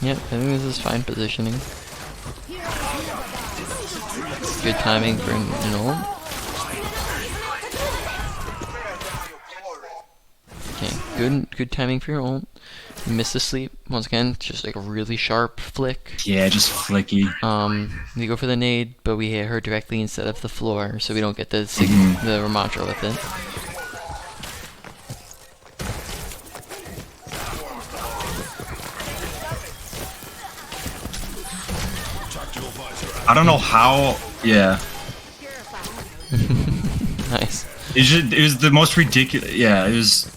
Speaker 1: Yep, I think this is fine positioning. Good timing for an ult. Okay, good timing for your ult. You missed the sleep once again, just like a really sharp flick.
Speaker 2: Yeah, just flicky.
Speaker 1: We go for the nade, but we hit her directly instead of the floor, so we don't get the the Ramatra with it.
Speaker 2: I don't know how. Yeah,
Speaker 1: Nice.
Speaker 2: it was the most ridiculous. Yeah, it was.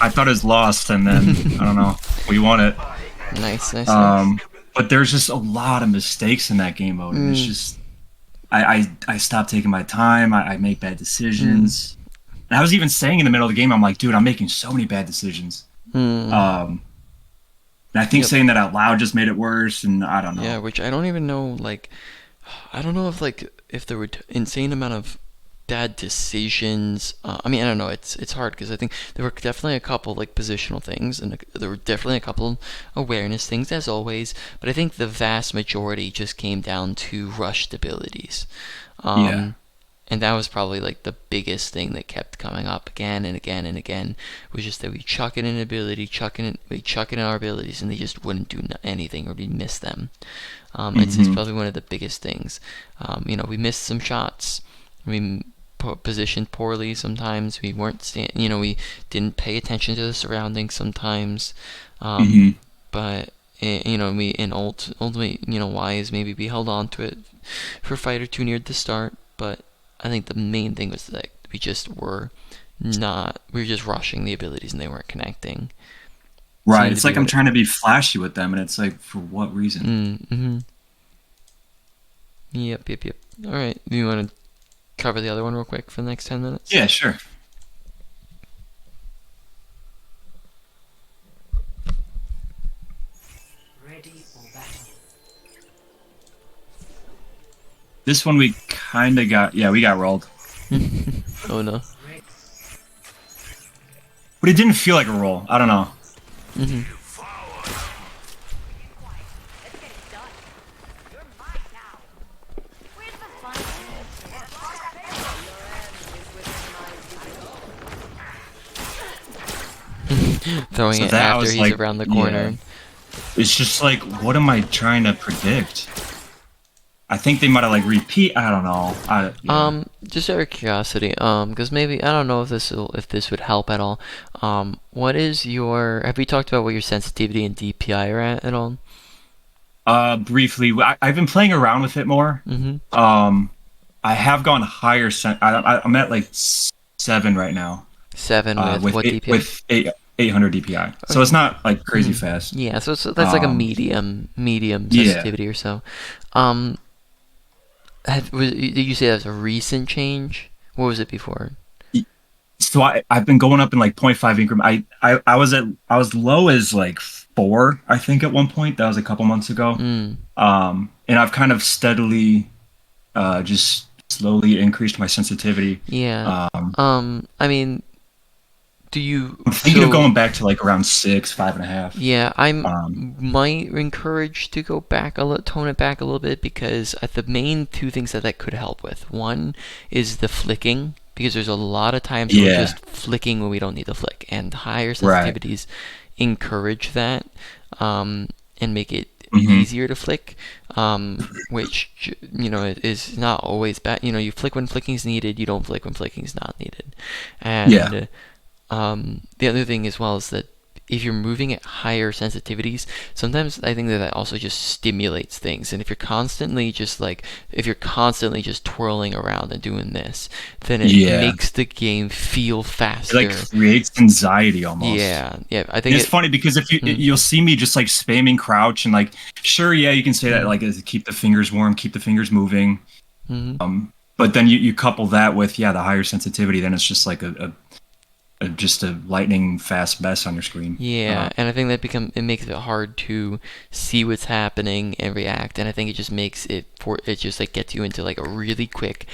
Speaker 2: I thought it was lost, and then I don't know. We won it.
Speaker 1: Nice.
Speaker 2: But there's just a lot of mistakes in that game mode. And it's just, I stopped taking my time. I make bad decisions. And I was even saying in the middle of the game, I'm like, dude, I'm making so many bad decisions. And I think
Speaker 1: Yep.
Speaker 2: saying that out loud just made it worse. And I don't know.
Speaker 1: Yeah, which I don't even know, like, I don't know if there were insane amount of bad decisions. I mean, I don't know. It's hard because I think there were definitely a couple like positional things, and there were definitely a couple awareness things as always. But I think the vast majority just came down to rushed abilities.
Speaker 2: Yeah.
Speaker 1: And that was probably like the biggest thing that kept coming up again and again and again, was just that we chuck in an ability, we chuck in our abilities, and they just wouldn't do anything, or we miss them. It's probably one of the biggest things. We missed some shots. positioned poorly sometimes. We weren't we didn't pay attention to the surroundings sometimes.
Speaker 2: Hmm.
Speaker 1: But we and ultimately, wise, maybe we held on to it for a fight or two near the start. But I think the main thing was that we were just rushing the abilities and they weren't connecting.
Speaker 2: Right.
Speaker 1: Seemed to
Speaker 2: It's
Speaker 1: be
Speaker 2: like I'm
Speaker 1: what it.
Speaker 2: trying to be flashy with them, and it's like, for what reason?
Speaker 1: Mm-hmm. Yep, yep, yep. All right. Do you want to cover the other one real quick for the next 10 minutes?
Speaker 2: Yeah, sure.
Speaker 4: Ready for battle.
Speaker 2: This one we kind of got. Yeah, we got rolled,
Speaker 1: Oh no.
Speaker 4: Ready.
Speaker 2: but it didn't feel like a roll. I don't know.
Speaker 1: Mm-hmm. Throwing
Speaker 2: So
Speaker 1: it
Speaker 2: that
Speaker 1: after
Speaker 2: was
Speaker 1: he's
Speaker 2: like,
Speaker 1: around the
Speaker 2: yeah.
Speaker 1: corner.
Speaker 2: It's just like, what am I trying to predict? I think they might have like repeat. I don't know. Yeah.
Speaker 1: Just out of curiosity, because maybe I don't know if this would help at all. What is your? Have we talked about what your sensitivity and DPI are at all?
Speaker 2: Briefly, I've been playing around with it more.
Speaker 1: Mm-hmm.
Speaker 2: I have gone higher. I'm at like 7 right now.
Speaker 1: 7 with
Speaker 2: With
Speaker 1: what
Speaker 2: eight,
Speaker 1: DPI?
Speaker 2: with eight, 800 DPI. So
Speaker 1: Okay.
Speaker 2: it's not like crazy
Speaker 1: Mhm.
Speaker 2: fast.
Speaker 1: Yeah, so that's like a
Speaker 2: Um,
Speaker 1: medium
Speaker 2: yeah.
Speaker 1: sensitivity or so. Um, did you say that was a recent change? What was it before?
Speaker 2: So I've been going up in like point 0.5 increment. I was low as like 4, I think, at one point. That was a couple months ago.
Speaker 1: Mm,
Speaker 2: And I've kind of steadily just slowly increased my sensitivity.
Speaker 1: yeah.
Speaker 2: Um,
Speaker 1: I mean, do you
Speaker 2: I'm thinking of
Speaker 1: so?
Speaker 2: going back to like around 6, 5.5.
Speaker 1: Yeah, I'm
Speaker 2: Um,
Speaker 1: might encourage to go back tone it back a little bit because the main two things that could help with. One is the flicking because there's a lot of times where we're
Speaker 2: yeah,
Speaker 1: just flicking when we don't need to flick, and higher
Speaker 2: right.
Speaker 1: sensitivities encourage that and make it
Speaker 2: Hmm.
Speaker 1: easier to flick, which is not always bad. You flick when flicking's needed, you don't flick when flicking's not needed,
Speaker 2: Yeah.
Speaker 1: and the other thing as well is that if you're moving at higher sensitivities, sometimes I think that also just stimulates things. And if you're constantly just twirling around and doing this, then it
Speaker 2: Yeah.
Speaker 1: makes the game feel
Speaker 2: It like
Speaker 1: faster.
Speaker 2: creates anxiety almost.
Speaker 1: Yeah, yeah. I
Speaker 2: And
Speaker 1: think
Speaker 2: it's
Speaker 1: it.
Speaker 2: funny because if
Speaker 1: Mm,
Speaker 2: you'll see me just like spamming crouch and like, sure, yeah, you can say that
Speaker 1: mm,
Speaker 2: like as keep the fingers warm, keep the fingers moving.
Speaker 1: mm.
Speaker 2: But then you couple that with, yeah, the higher sensitivity, then it's just like just a lightning fast mess on your screen.
Speaker 1: Yeah, and I think it makes it hard to see what's happening and react, and I think it just it gets you into like a really quick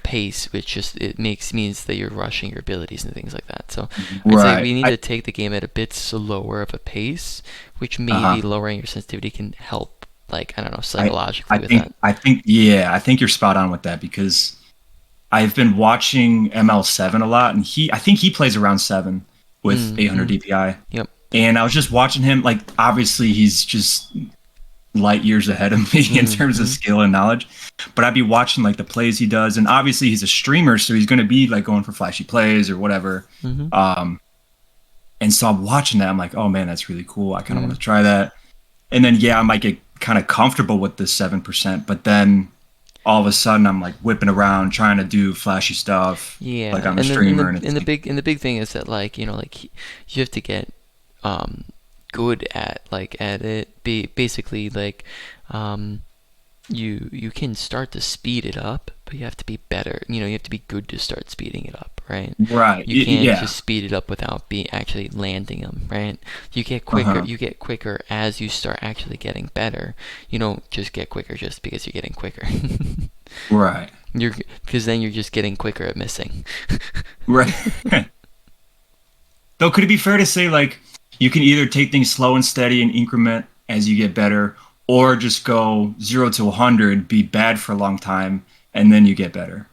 Speaker 1: pace, which just it means that you're rushing your abilities and things like that. So I'd say
Speaker 2: Right.
Speaker 1: we need to take the game at a bit slower of a pace, which maybe
Speaker 2: Uh-huh.
Speaker 1: lowering your sensitivity can help, like I don't know,
Speaker 2: I
Speaker 1: psychologically with that.
Speaker 2: yeah, I think you're spot on with that because I've been watching ML7 a lot, and I think he plays around 7 with 800
Speaker 1: Mm-hmm.
Speaker 2: DPI.
Speaker 1: Yep.
Speaker 2: And I was just watching him. Like, obviously, he's just light years ahead of me in terms of
Speaker 1: Mm-hmm.
Speaker 2: skill and knowledge. But I'd be watching like the plays he does, and obviously he's a streamer, so he's going to be like going for flashy plays or whatever.
Speaker 1: Mm-hmm.
Speaker 2: Um, and so I'm watching that. I'm like, oh man, that's really cool. I kind of
Speaker 1: Mm.
Speaker 2: want to try that. And then yeah, I might get kind of comfortable with the 7%, but then all of a sudden I'm like whipping around trying to do flashy stuff like
Speaker 1: Yeah,
Speaker 2: I'm a
Speaker 1: and then in
Speaker 2: streamer,
Speaker 1: the
Speaker 2: and it's
Speaker 1: in the
Speaker 2: like,
Speaker 1: big and the big thing is that you have to get um good at it. Basically um you can start to speed it up, but you have to be better. You have to be good to start speeding it up, right?
Speaker 2: right,
Speaker 1: You can't
Speaker 2: yeah,
Speaker 1: just speed it up without be actually landing them, right? You get quicker.
Speaker 2: uh-huh,
Speaker 1: You get quicker as you start actually getting better. You don't just get quicker just because you're getting quicker.
Speaker 2: right,
Speaker 1: You're because then you're just getting quicker at missing.
Speaker 2: right. Though, could it be fair to say like you can either take things slow and steady and increment as you get better, or just go 0 to 100, be bad for a long time, and then you get better?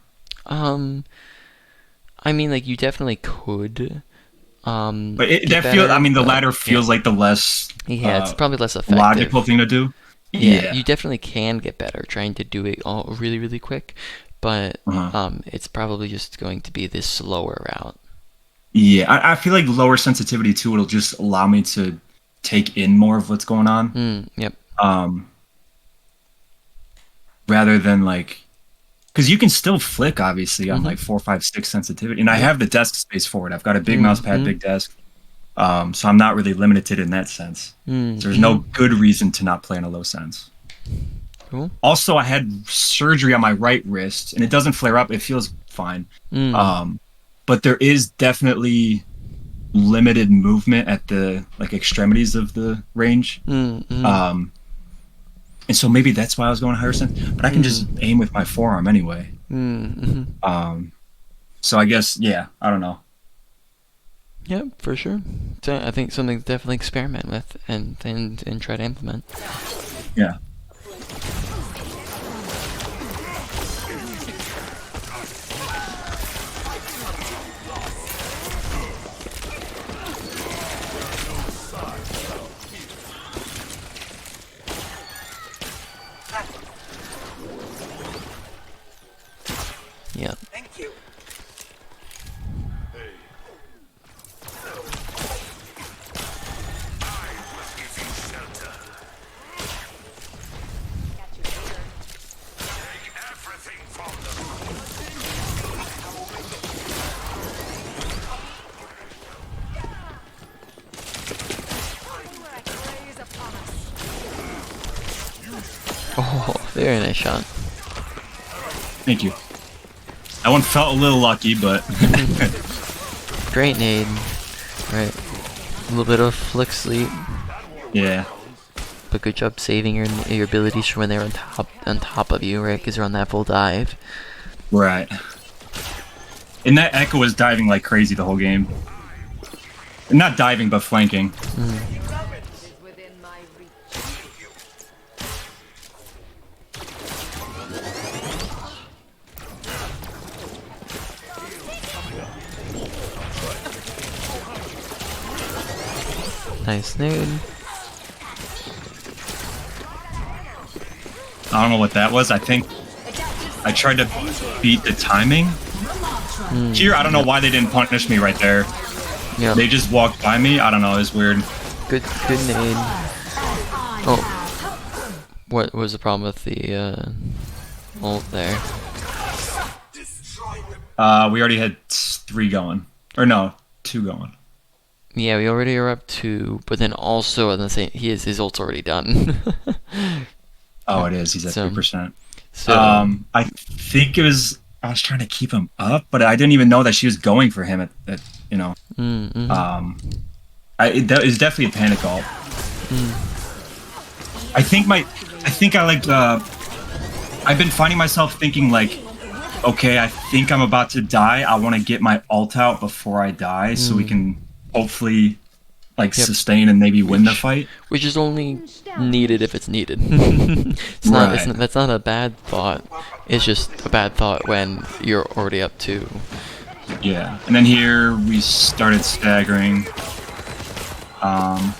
Speaker 1: Um, I mean, like you definitely could
Speaker 2: But
Speaker 1: get
Speaker 2: I
Speaker 1: better,
Speaker 2: mean, the
Speaker 1: but
Speaker 2: latter
Speaker 1: yeah,
Speaker 2: feels like the less
Speaker 1: yeah, it's probably less
Speaker 2: logical
Speaker 1: effective.
Speaker 2: thing to do.
Speaker 1: Yeah,
Speaker 2: Yeah.
Speaker 1: you definitely can get better trying to do it all really, really quick, but
Speaker 2: Uh-huh.
Speaker 1: it's probably just going to be this slower route.
Speaker 2: Yeah, I feel like lower sensitivity too. It'll just allow me to take in more of what's going on,
Speaker 1: Yep.
Speaker 2: um, rather than like because you can still flick obviously on
Speaker 1: Mm-hmm.
Speaker 2: like 4, 5, 6 sensitivity, and I
Speaker 1: Yep.
Speaker 2: have the desk space for it. I've got a big mouse pad,
Speaker 1: Mm-hmm.
Speaker 2: big desk, so I'm not really limited in that sense. So there's no
Speaker 1: Mm-hmm.
Speaker 2: good reason to not play on a low sense.
Speaker 1: Cool.
Speaker 2: Also, I had surgery on my right wrist, and it doesn't flare up. It feels fine.
Speaker 1: Mm.
Speaker 2: Um, but there is definitely limited movement at the like extremities of the range.
Speaker 1: Mm-hmm.
Speaker 2: Um, and so maybe that's why I was going higher sense. But I can just
Speaker 1: Mm.
Speaker 2: aim with my forearm anyway.
Speaker 1: Mm-hmm.
Speaker 2: Um, so I guess yeah, I don't know.
Speaker 1: Yep, for sure. So I think something to definitely experiment with and try to implement.
Speaker 2: Yeah.
Speaker 1: Yeah.
Speaker 3: Everything from them.
Speaker 1: Oh, very nice shot.
Speaker 2: Thank you. That one felt a little lucky, but
Speaker 1: Great nade. Right. A little bit of flick sleep,
Speaker 2: yeah.
Speaker 1: but good job saving your abilities for when they're on top of you, right? Because they're on that full dive.
Speaker 2: Right. And that Echo was diving like crazy the whole game. Not diving, but flanking.
Speaker 4: Is within my reach.
Speaker 1: Nice nade.
Speaker 2: I don't know what that was. I think I tried to beat the timing. Here, I don't know why they didn't punish me right there.
Speaker 1: Yeah.
Speaker 2: They just walked by me. I don't know. It's weird.
Speaker 1: Good nade. Oh. What was the problem with the ult there?
Speaker 2: We already had 3 going. Or no, 2 going.
Speaker 1: Yeah, we already are up 2, but then also at the same, his ult's already done.
Speaker 2: Oh, it is. He's at
Speaker 1: So-
Speaker 2: 3%.
Speaker 1: So
Speaker 2: I think it was. I was trying to keep him up, but I didn't even know that she was going for him at you know.
Speaker 1: mm-hmm.
Speaker 2: That is definitely a panic ult. I think I like. I've been finding myself thinking like, okay, I think I'm about to die. I want to get my ult out before I die, so we can hopefully like
Speaker 1: Yep.
Speaker 2: sustain and maybe win the fight.
Speaker 1: Which is only needed if it's needed. It's not.
Speaker 2: Right.
Speaker 1: That's not a bad thought. It's just a bad thought when you're already up 2.
Speaker 2: Yeah, and then here we started staggering. I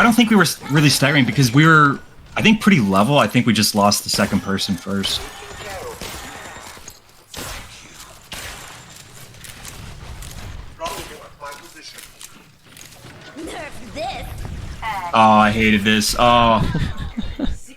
Speaker 2: don't think we were really staggering because we were, I think, pretty level. I think we just lost the second person first. Oh, I hated this. Oh,
Speaker 1: That's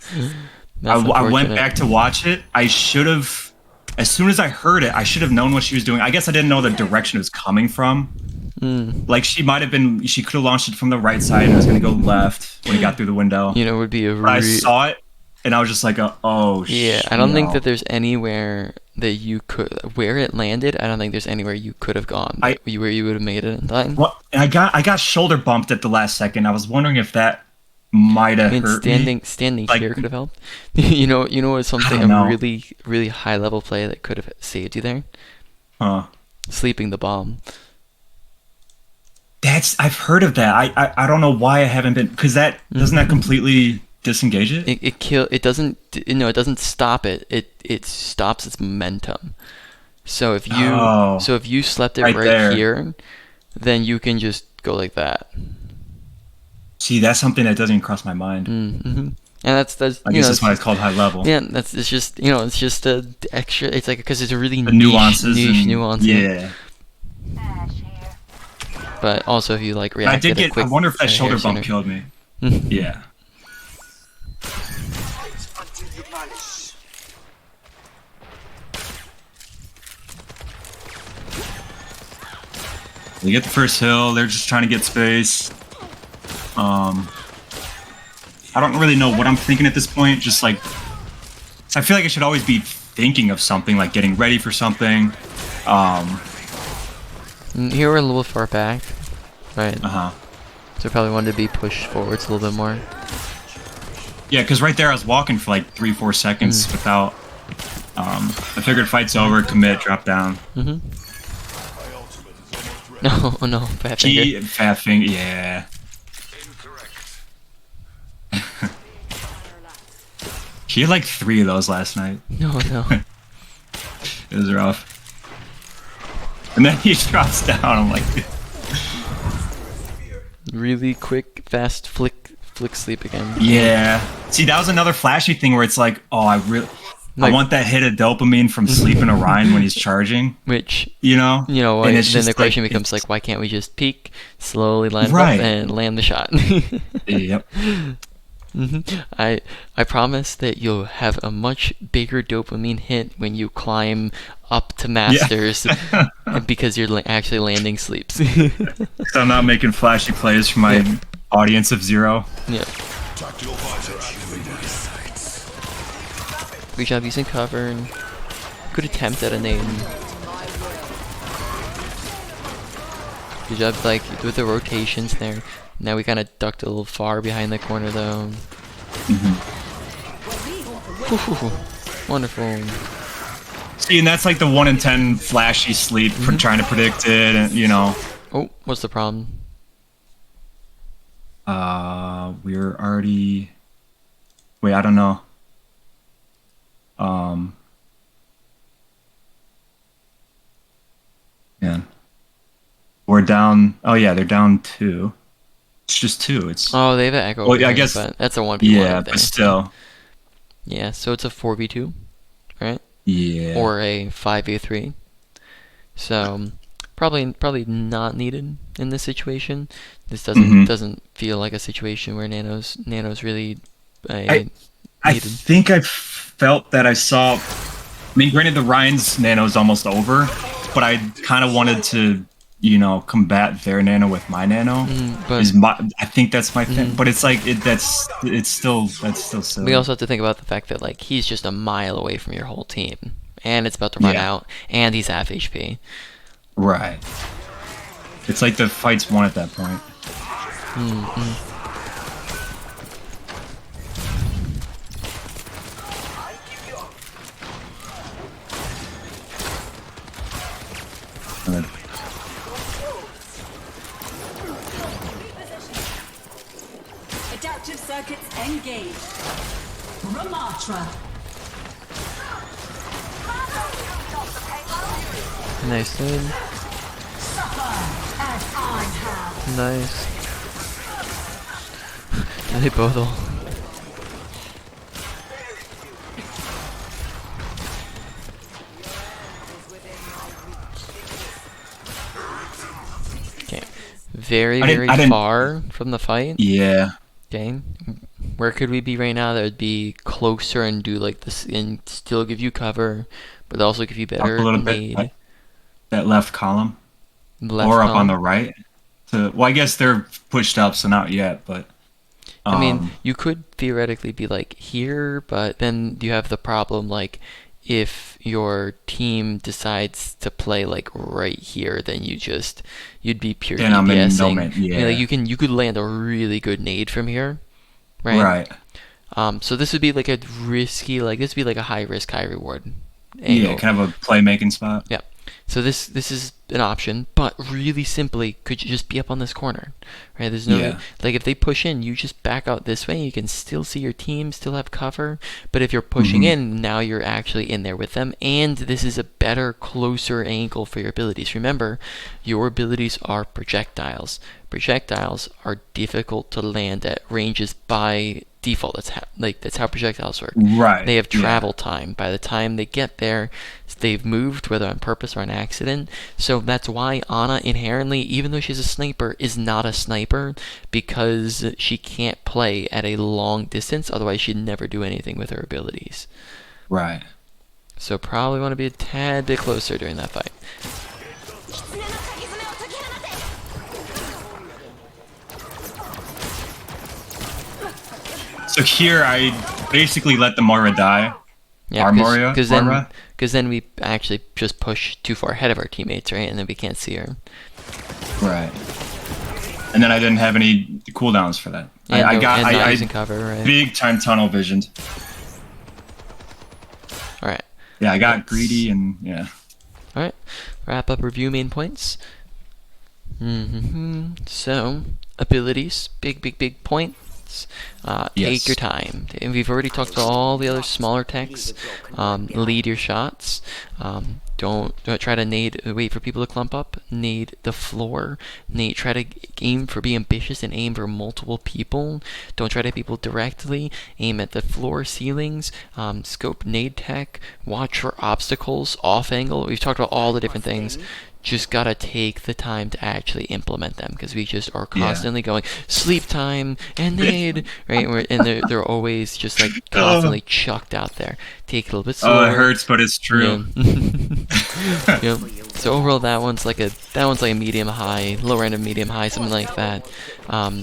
Speaker 2: I went
Speaker 1: unfortunate.
Speaker 2: back to watch it. I should have, as soon as I heard it, I should have known what she was doing. I guess I didn't know the direction it was coming from. Like she might have been, she could have launched it from the right side and it was going to go left when it got through the window.
Speaker 1: You know, it would be a
Speaker 2: But I saw it and I was just like, oh,
Speaker 1: yeah. I don't think that there's anywhere that you could where it landed. I don't think there's anywhere you could have gone where you would have made it in time.
Speaker 2: Well, and I got shoulder bumped at the last second. I was wondering if that might have
Speaker 1: I mean,
Speaker 2: hurt
Speaker 1: standing
Speaker 2: Like-
Speaker 1: here could have helped. What's something
Speaker 2: don't know.
Speaker 1: a really, really high level play that could have saved you there?
Speaker 2: Huh.
Speaker 1: Sleeping the bomb.
Speaker 2: I've heard of that. I don't know why I haven't been, because that doesn't that completely disengage it?
Speaker 1: It doesn't stop it. It stops its momentum. So if you slept it
Speaker 2: Right
Speaker 1: right
Speaker 2: there.
Speaker 1: here, then you can just go like that.
Speaker 2: See, that's something that doesn't even cross my mind.
Speaker 1: Mm-hmm. And that's
Speaker 2: I guess that's why it's called high level.
Speaker 1: yeah, it's just it's just a extra. It's like because it's a really
Speaker 2: The nuances
Speaker 1: niche
Speaker 2: and
Speaker 1: nuance. Yeah.
Speaker 2: yeah.
Speaker 1: But also if you like
Speaker 2: I
Speaker 1: react
Speaker 2: did
Speaker 1: at a
Speaker 2: get.
Speaker 1: quick
Speaker 2: I wonder if that
Speaker 1: hair
Speaker 2: shoulder bump
Speaker 1: sooner.
Speaker 2: killed me. Yeah.
Speaker 3: until you vanish.
Speaker 2: They get the first hill. They're just trying to get space. I don't really know what I'm thinking at this point. Just like, I feel like I should always be thinking of something, like getting ready for something.
Speaker 1: Here we're a little far back, right?
Speaker 2: Uh-huh.
Speaker 1: So probably wanted to be pushed forwards a little bit more.
Speaker 2: Yeah, because right there I was walking for like 3-4 seconds without. I figured fight's over, commit, drop down.
Speaker 1: No, no, bad finger.
Speaker 2: Fat finger, yeah. He had like 3 of those last night.
Speaker 1: No, no.
Speaker 2: It was rough. And then he drops down. I'm like,
Speaker 1: Really quick, fast flick sleep again.
Speaker 2: yeah. See, that was another flashy thing where it's like, oh, I
Speaker 1: Like-
Speaker 2: want that hit of dopamine from sleeping Orion when he's charging.
Speaker 1: Which
Speaker 2: You know?
Speaker 1: and
Speaker 2: And it's
Speaker 1: then the
Speaker 2: just
Speaker 1: question
Speaker 2: like,
Speaker 1: becomes like, why can't we just peek, slowly land
Speaker 2: Right.
Speaker 1: up, and land the shot?
Speaker 2: Yep.
Speaker 1: I promise that you'll have a much bigger dopamine hit when you climb up to masters, because you're actually landing sleeps.
Speaker 2: So I'm not making flashy plays for my audience of 0.
Speaker 1: Yeah.
Speaker 3: Tactical visor activated.
Speaker 1: Good job using cover and good attempt at a nade. Good job, like with the rotations there. Now we kind of ducked a little far behind the corner though. Ooh, wonderful.
Speaker 2: See, and that's like the 1 in 10 flashy sleep for trying to predict it, and
Speaker 1: Oh, what's the problem?
Speaker 2: we're already. Wait, I don't know. Yeah. We're down. Oh yeah, they're down 2. It's just 2. It's
Speaker 1: Oh, they have an echo.
Speaker 2: Well,
Speaker 1: over
Speaker 2: I
Speaker 1: here,
Speaker 2: guess-
Speaker 1: but that's a 1v1
Speaker 2: yeah,
Speaker 1: right there.
Speaker 2: but still,
Speaker 1: Yeah, so it's a 4v2, right?
Speaker 2: yeah.
Speaker 1: Or a 5v3. So probably not needed in this situation. This doesn't feel like a situation where Nano's really
Speaker 2: I
Speaker 1: needed.
Speaker 2: think I felt that I saw. I mean, granted, the Ryan's nano is almost over, but I kind of wanted to, combat their nano with my nano.
Speaker 1: But
Speaker 2: I think that's my thing. But it's like that's still silly.
Speaker 1: we also have to think about the fact that like he's just a mile away from your whole team, and it's about to run
Speaker 2: Yeah.
Speaker 1: out, and he's half HP.
Speaker 2: Right. It's like the fight's won at that point. And then-
Speaker 5: Adaptive circuits engaged. Ramatra.
Speaker 1: Nice, dude.
Speaker 5: As I have.
Speaker 1: Nice. They both all. Okay. Very,
Speaker 2: I didn't-
Speaker 1: very
Speaker 2: I didn't-
Speaker 1: far from the fight.
Speaker 2: Yeah.
Speaker 1: Okay. Where could we be right now that would be closer and do like this and still give you cover, but also give you
Speaker 2: Up
Speaker 1: better
Speaker 2: a little bit.
Speaker 1: nade?
Speaker 2: That left column.
Speaker 1: Left
Speaker 2: Or up on
Speaker 1: column.
Speaker 2: the right. Well, I guess they're pushed up, so not yet, but.
Speaker 1: I mean, you could theoretically be like here, but then you have the problem like if your team decides to play like right here, then you'd be pure
Speaker 2: Then I'm in no
Speaker 1: DPSing.
Speaker 2: man-
Speaker 1: I mean,
Speaker 2: yeah.
Speaker 1: like you could land a really good nade from here, right?
Speaker 2: Right.
Speaker 1: So this would be like a risky, like this would be like a high risk, high reward
Speaker 2: Yeah,
Speaker 1: angle.
Speaker 2: kind of a playmaking spot.
Speaker 1: Yeah. So this is an option, but really simply, could you just be up on this corner, right? There's no
Speaker 2: Yeah.
Speaker 1: like if they push in, you just back out this way. You can still see your team, still have cover. But if you're pushing in, now you're actually in there with them, and this is a better, closer angle for your abilities. Remember, your abilities are projectiles. Projectiles are difficult to land at ranges by default. That's how projectiles work.
Speaker 2: Right.
Speaker 1: They have
Speaker 2: Yeah.
Speaker 1: travel time. By the time they get there, they've moved, whether on purpose or an accident. So that's why Ana inherently, even though she's a sniper, is not a sniper, because she can't play at a long distance. Otherwise, she'd never do anything with her abilities.
Speaker 2: Right.
Speaker 1: So probably want to be a tad bit closer during that fight.
Speaker 2: So here I basically let the Moira die. Our Moira?
Speaker 1: Because then we actually just push too far ahead of our teammates, right? And then we can't see her.
Speaker 2: Right. And then I didn't have any cooldowns for that.
Speaker 1: I using cover, right?
Speaker 2: Big time tunnel visioned.
Speaker 1: All right.
Speaker 2: Yeah, I got greedy and yeah.
Speaker 1: All right. Wrap up review main points. So abilities, big points.
Speaker 2: Yes.
Speaker 1: Take your time. And we've already talked about all the other smaller techs. Lead your shots. Don't try to wait for people to clump up. Nade the floor. Try to aim for, be ambitious and aim for multiple people. Don't try to hit people directly. Aim at the floor ceilings. Scope nade tech. Watch for obstacles. Off angle. We've talked about all the different things. Just gotta take the time to actually implement them, because we just are constantly going sleep time and nade, right? And they're always just like constantly chucked out there. Take it a little bit slower.
Speaker 2: Oh, it hurts, but it's true.
Speaker 1: Yeah. Yep. So overall, that one's like a medium high, lower end of medium high, something like that.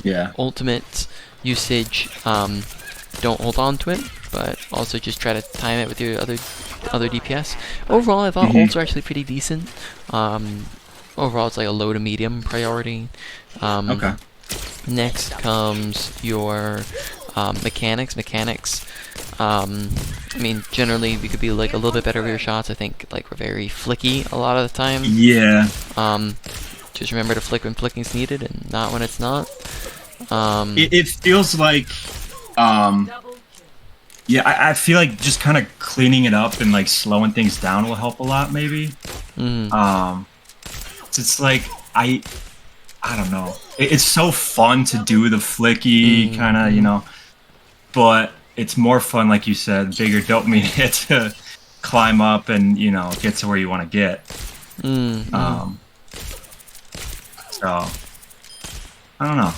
Speaker 2: Yeah.
Speaker 1: Ultimate usage. Don't hold on to it, but also just try to time it with your other DPS. Overall, I thought ults are actually pretty decent. Overall, it's like a low to medium priority.
Speaker 2: Okay.
Speaker 1: Next comes your mechanics. I mean, generally, we could be like a little bit better with your shots. I think like we're very flicky a lot of the time.
Speaker 2: Yeah.
Speaker 1: Just remember to flick when flicking's needed and not when it's not.
Speaker 2: It feels like yeah, I feel like just kind of cleaning it up and like slowing things down will help a lot, maybe. It's like I don't know. It's so fun to do the flicky kind of, you know, but it's more fun, like you said, bigger dopamine hit to climb up and, you know, get to where you want to get. So I don't know.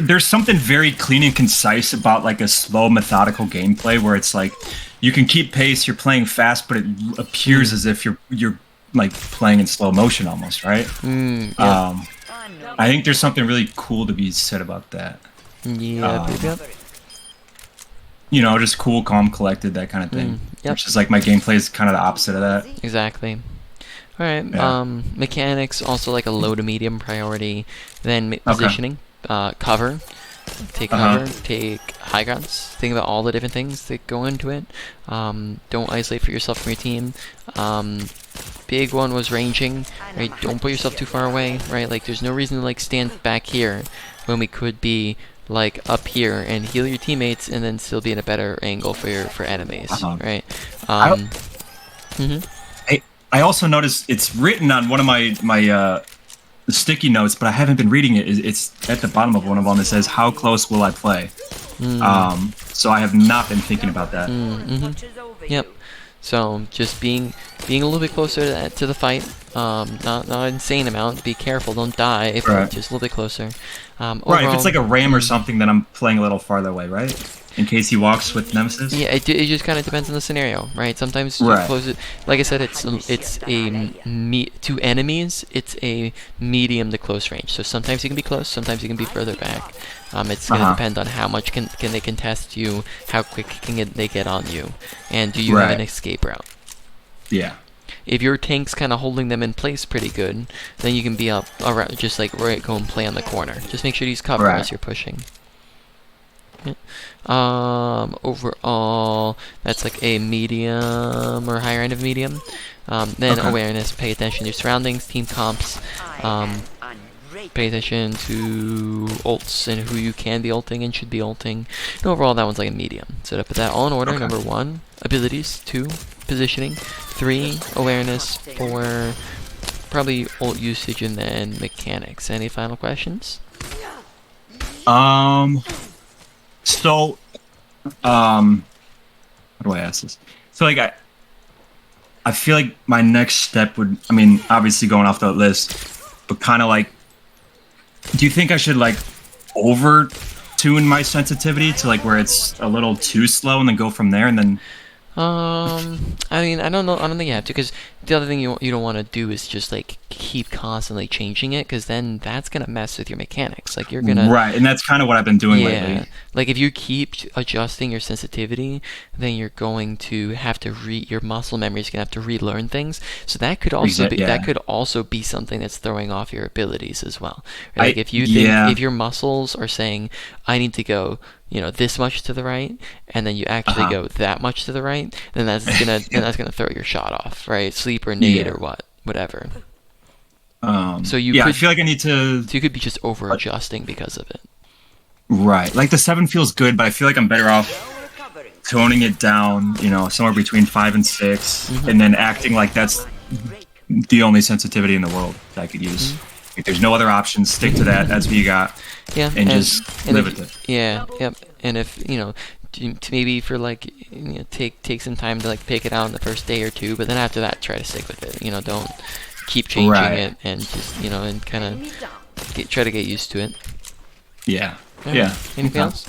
Speaker 2: There's something very clean and concise about like a slow, methodical gameplay where it's like you can keep pace, you're playing fast, but it appears as if you're like playing in slow motion almost, right?
Speaker 1: Yeah.
Speaker 2: I think there's something really cool to be said about that.
Speaker 1: Yeah.
Speaker 2: You know, just cool, calm, collected, that kind of thing.
Speaker 1: Yep.
Speaker 2: Which is like my gameplay is kind of the opposite of that.
Speaker 1: Exactly. All right.
Speaker 2: Yeah.
Speaker 1: Mechanics also like a low to medium priority. Then positioning. Cover. Take cover. Take high grounds. Think about all the different things that go into it. Don't isolate for yourself from your team. Big one was ranging. Right. Don't put yourself too far away. Right. Like there's no reason to like stand back here when we could be like up here and heal your teammates and then still be in a better angle for enemies. Right.
Speaker 2: I also noticed it's written on one of my sticky notes, but I haven't been reading it. It's at the bottom of one of them. It says, "How close will I play?" So I have not been thinking about that.
Speaker 1: Yep. So just being a little bit closer to the fight. Not an insane amount. Be careful. Don't die. But just a little bit closer.
Speaker 2: Right. If it's like a ram or something, then I'm playing a little farther away, right? In case he walks with Nemesis.
Speaker 1: Yeah, it just kind of depends on the scenario, right? Sometimes close it. Like I said, it's to enemies. It's a medium to close range. So sometimes you can be close, sometimes you can be further back. It's gonna depend on how much can they contest you, how quick can they get on you, and do you have an escape route?
Speaker 2: Yeah.
Speaker 1: If your tank's kind of holding them in place pretty good, then you can be up around, just like go and play on the corner. Just make sure to use cover as you're pushing. Yeah. Overall, that's like a medium or higher end of medium. Then awareness, pay attention to your surroundings, team comps, pay attention to ults and who you can be ulting and should be ulting. And overall, that one's like a medium. So to put that all in order, number 1, abilities, 2, positioning, 3, awareness, 4, probably ult usage, and then mechanics. Any final questions?
Speaker 2: So, how do I ask this? So, like, I feel like my next step would, I mean, obviously going off the list, but kind of like, do you think I should like over tune my sensitivity to like where it's a little too slow and then go from there and then
Speaker 1: I mean, I don't know. I don't think you have to, because the other thing you don't want to do is just like keep constantly changing it, because then that's gonna mess with your mechanics. Like you're gonna
Speaker 2: right, and that's kind of what I've been doing
Speaker 1: yeah,
Speaker 2: lately.
Speaker 1: like if you keep adjusting your sensitivity, then you're going to have to your muscle memory is gonna have to relearn things. So that could also be
Speaker 2: Yeah.
Speaker 1: that could also be something that's throwing off your abilities as well. Right? Like
Speaker 2: I
Speaker 1: if you think
Speaker 2: yeah.
Speaker 1: if your muscles are saying I need to go, this much to the right, and then you actually
Speaker 2: Uh-huh.
Speaker 1: go that much to the right, then that's gonna throw your shot off, right? Sleep or nade
Speaker 2: Yeah.
Speaker 1: or whatever. So
Speaker 2: Yeah, I feel like I need to
Speaker 1: you could be just over adjusting because of it.
Speaker 2: right. Like the 7 feels good, but I feel like I'm better off
Speaker 4: No recovering.
Speaker 2: toning it down, somewhere between 5 and 6 and then acting like that's the only sensitivity in the world that I could use. Like there's no other options. Stick to that. That's what you got.
Speaker 1: Yeah,
Speaker 2: And just live with it.
Speaker 1: Yeah, yep. And if maybe for like take some time to like pick it out in the first day or two, but then after that try to stick with it. Don't keep changing
Speaker 2: Right.
Speaker 1: it, and just and kind
Speaker 4: Enemy
Speaker 1: of
Speaker 4: down.
Speaker 1: try to get used to it.
Speaker 2: Yeah.
Speaker 1: Alright.
Speaker 2: Yeah.
Speaker 1: Anything
Speaker 2: Okay.
Speaker 1: else?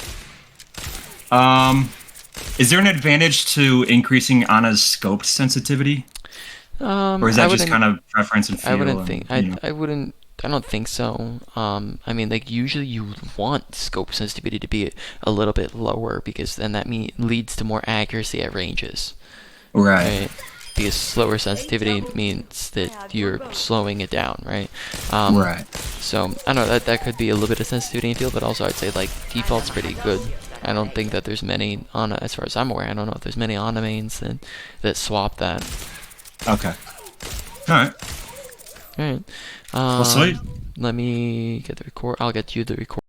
Speaker 2: Is there an advantage to increasing Anna's scoped sensitivity? Or is
Speaker 1: I
Speaker 2: that just
Speaker 1: wouldn't.
Speaker 2: kind of preference and feel?
Speaker 1: I wouldn't think.
Speaker 2: and, you know?
Speaker 1: I wouldn't. I don't think so. I mean, like usually you want scope sensitivity to be a little bit lower, because then that leads to more accuracy at ranges,
Speaker 2: Right.
Speaker 1: right? Because slower sensitivity means that you're slowing it down, right?
Speaker 2: Right.
Speaker 1: So I don't know, that could be a little bit of sensitivity in field, but also I'd say like default's pretty good. I don't think that there's many as far as I'm aware. I don't know if there's many Ana mains that swap that.
Speaker 2: Okay. All right.
Speaker 1: All right.
Speaker 2: Well, sweet.
Speaker 1: Let me get the record. I'll get you the record.